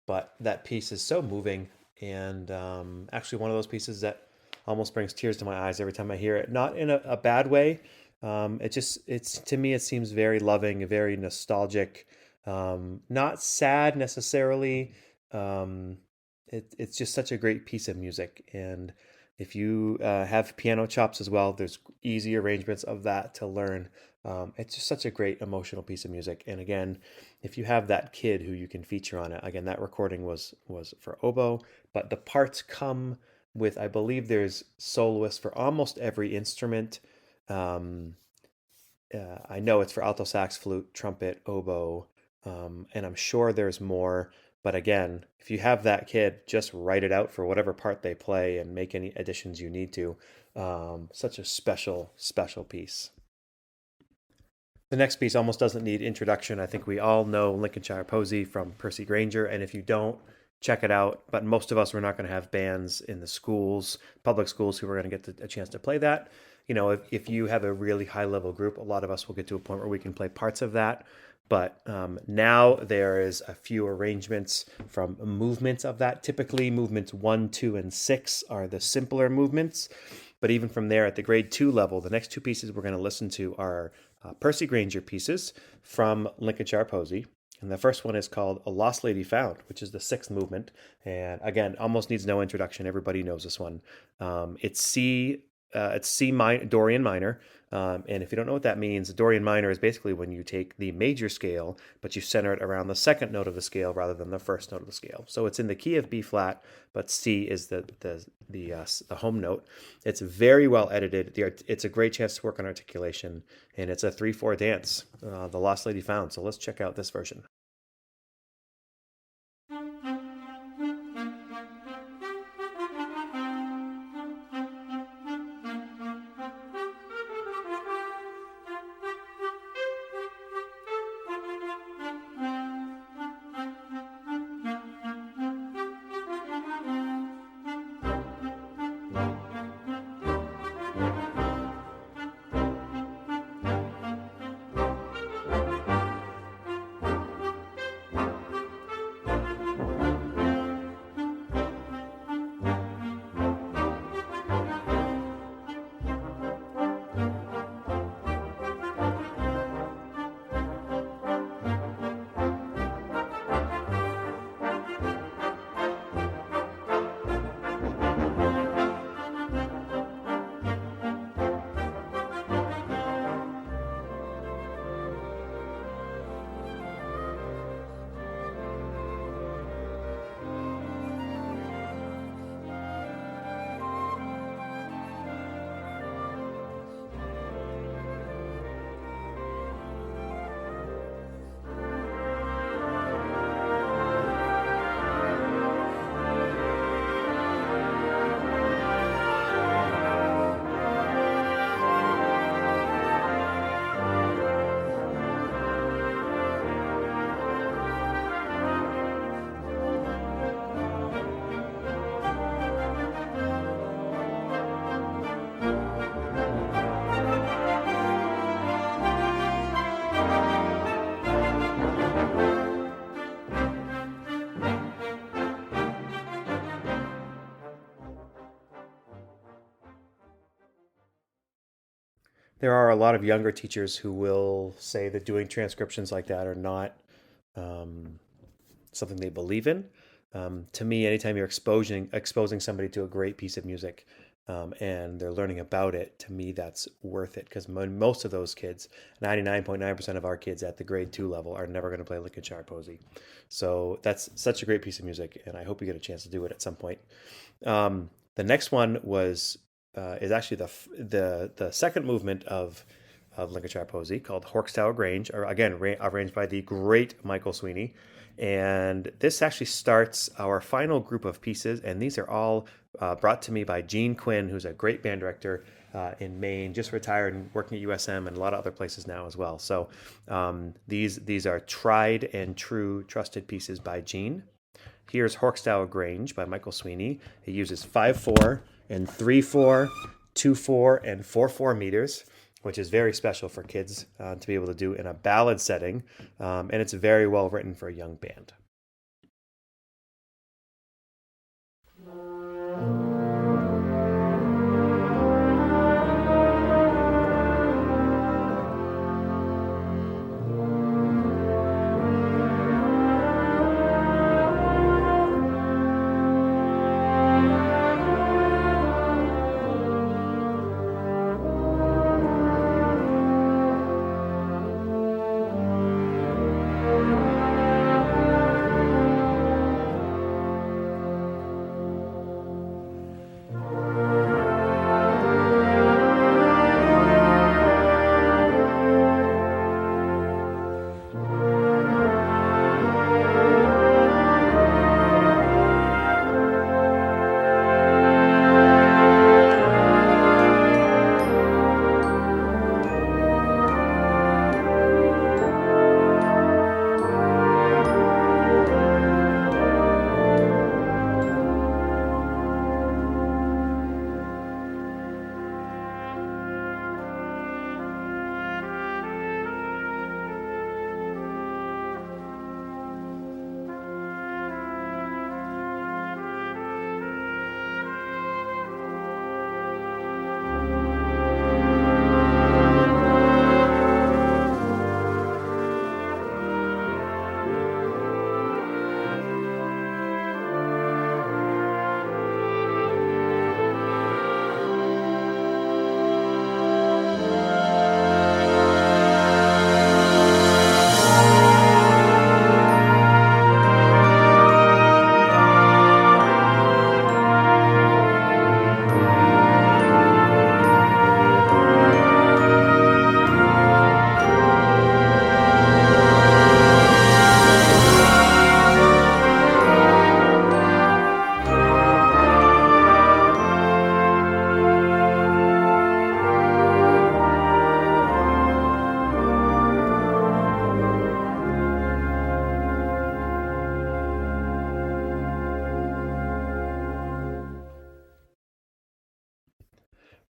but that piece is so moving, and actually one of those pieces that almost brings tears to my eyes every time I hear it. Not in a bad way. It's to me it seems very loving, very nostalgic, not sad necessarily. Um, it's just such a great piece of music, and if you have piano chops as well, there's easy arrangements of that to learn. It's just such a great emotional piece of music. And again, if you have that kid who you can feature on it, again, that recording was for oboe, but the parts come with, I believe there's soloists for almost every instrument. Um, I know it's for alto sax, flute, trumpet, oboe, and I'm sure there's more. But again, if you have that kid, just write it out for whatever part they play and make any additions you need to. Such a special, special piece. The next piece almost doesn't need introduction. I think we all know Lincolnshire Posy from Percy Granger, and if you don't, check it out. But most of us, we're not going to have bands in the schools, public schools, who are going to get a chance to play that. If you have a really high level group, a lot of us will get to a point where we can play parts of that. But now there is a few arrangements from movements of that. Typically, movements 1, 2, and 6 are the simpler movements. But even from there, at the grade 2 level, the next two pieces we're going to listen to are Percy Granger pieces from Lincolnshire Posy. And the first one is called A Lost Lady Found, which is the 6th movement. And again, almost needs no introduction. Everybody knows this one. It's C minor, Dorian minor. And if you don't know what that means, Dorian minor is basically when you take the major scale, but you center it around the second note of the scale rather than the first note of the scale. So it's in the key of B flat, but C is the home note. It's very well edited. It's a great chance to work on articulation, and it's a 3/4 dance, The Lost Lady Found. So let's check out this version. There are a lot of younger teachers who will say that doing transcriptions like that are not um, something they believe in. To me, anytime you're exposing somebody to a great piece of music, and they're learning about it, to me that's worth it, because most of those kids, 99.9% of our kids at the grade 2 level, are never going to play Lincolnshire Posy. So that's such a great piece of music, and I hope you get a chance to do it at some point. The next one is actually the second movement of Lincolnshire Posy, called Horkstower Grange, or again arranged by the great Michael Sweeney. And this actually starts our final group of pieces, and these are all brought to me by Gene Quinn, who's a great band director in Maine, just retired and working at USM and a lot of other places now as well. So these are tried and true, trusted pieces by Gene. Here's Horkstower Grange by Michael Sweeney. He uses 5/4 and 3/4, 2/4, and 4/4 meters, which is very special for kids to be able to do in a ballad setting, and it's very well written for a young band.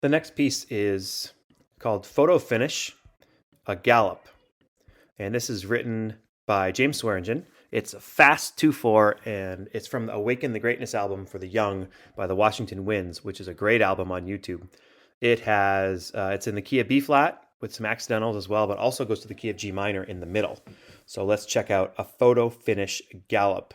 The next piece is called Photo Finish, a Gallop. And this is written by James Swearingen. It's a fast 2/4, and it's from the Awaken the Greatness album for the Young by the Washington Winds, which is a great album on YouTube. It has, it's in the key of B flat with some accidentals as well, but also goes to the key of G minor in the middle. So let's check out a Photo Finish Gallop.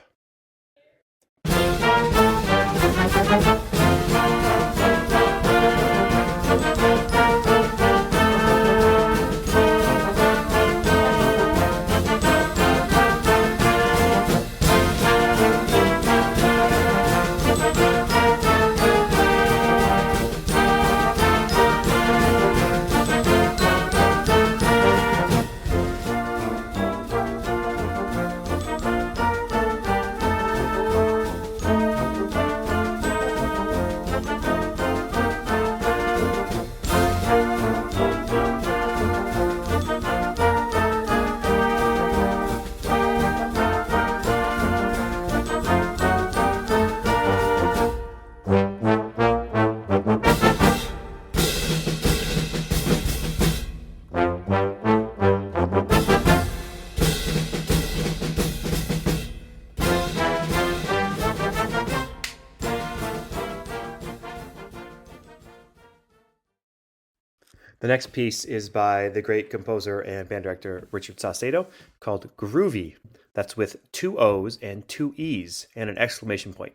The next piece is by the great composer and band director Richard Saucedo called Groovy. That's with 2 O's and 2 E's and an exclamation point.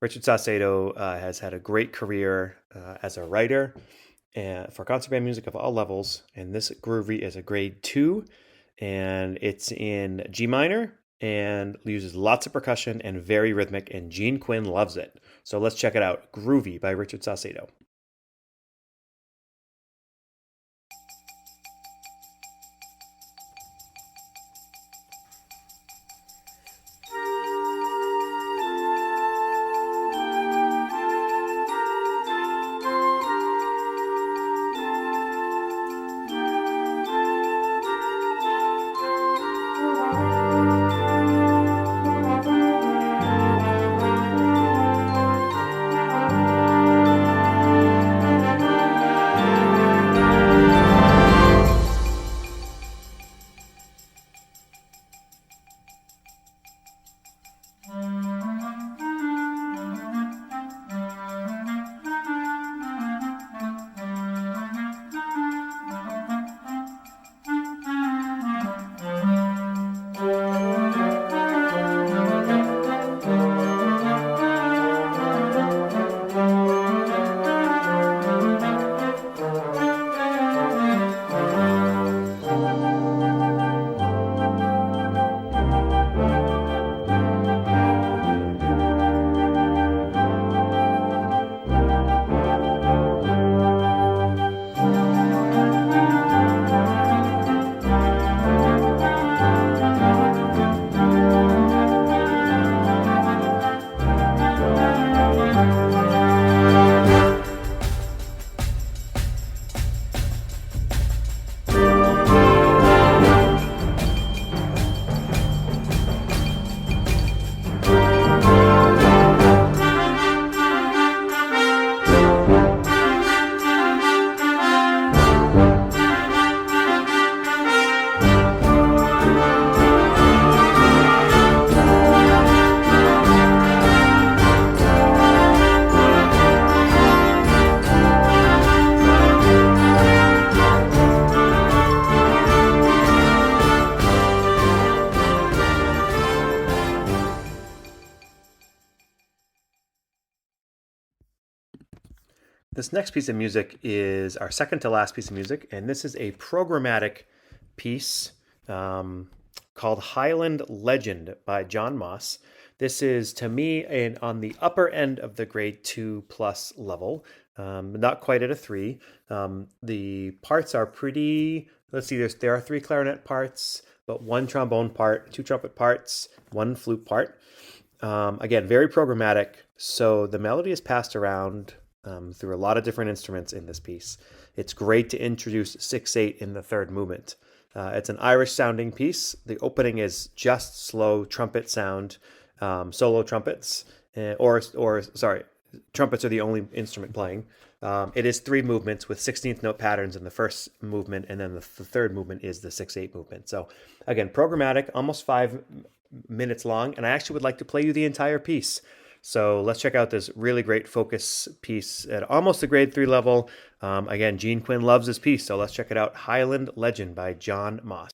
Richard Saucedo has had a great career as a writer for concert band music of all levels, and this Groovy is a grade 2, and it's in G minor and uses lots of percussion and very rhythmic, and Gene Quinn loves it. So let's check it out. Groovy by Richard Saucedo. This next piece of music is our second to last piece of music, and this is a programmatic piece called Highland Legend by John Moss. This is, to me, on the upper end of the grade 2 plus level, not quite at a 3. The parts are pretty, let's see, there are 3 clarinet parts, but 1 trombone part, 2 trumpet parts, 1 flute part. Again, very programmatic, so the melody is passed around through a lot of different instruments in this piece. It's great to introduce 6/8 in the third movement. It's an Irish sounding piece. The opening is just slow trumpet sound, solo trumpets, trumpets are the only instrument playing. It is 3 movements with 16th note patterns in the first movement, and then the third movement is the 6/8 movement. So again, programmatic, almost 5 minutes long, and I actually would like to play you the entire piece. So let's check out this really great focus piece at almost a grade 3 level. Again, Gene Quinn loves this piece, so let's check it out. Highland Legend by John Moss.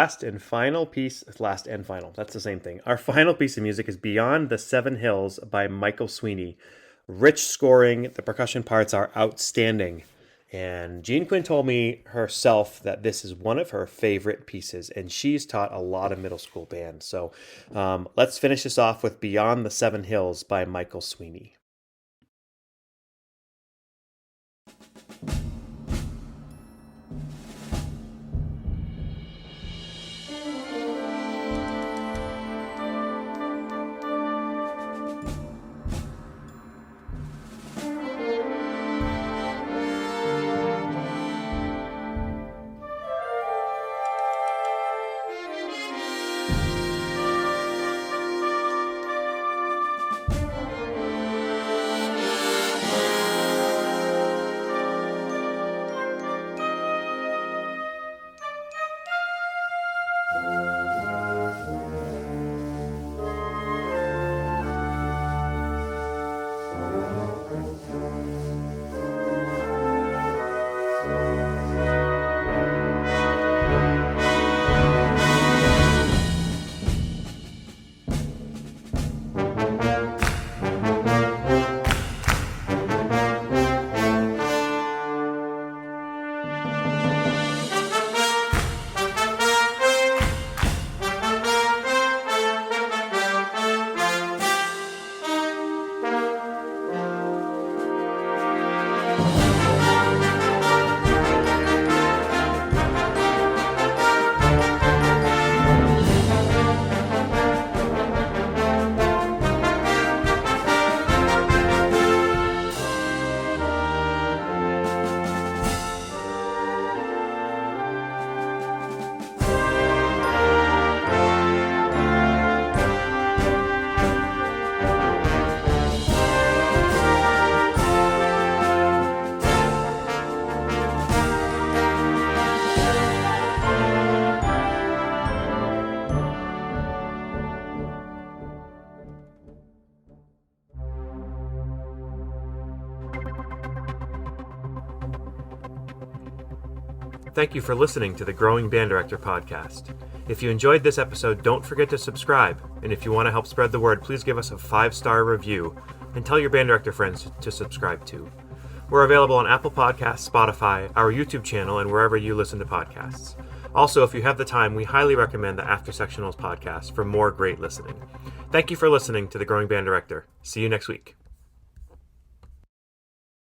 last and final, that's the same thing. Our final piece of music is Beyond the Seven Hills by Michael Sweeney. Rich scoring, the percussion parts are outstanding. And Jean Quinn told me herself that this is one of her favorite pieces, and she's taught a lot of middle school bands. So let's finish this off with Beyond the Seven Hills by Michael Sweeney. Thank you for listening to the Growing Band Director podcast. If you enjoyed this episode, don't forget to subscribe. And if you want to help spread the word, please give us a 5-star review and tell your band director friends to subscribe too. We're available on Apple Podcasts, Spotify, our YouTube channel, and wherever you listen to podcasts. Also, if you have the time, we highly recommend the After Sectionals podcast for more great listening. Thank you for listening to the Growing Band Director. See you next week.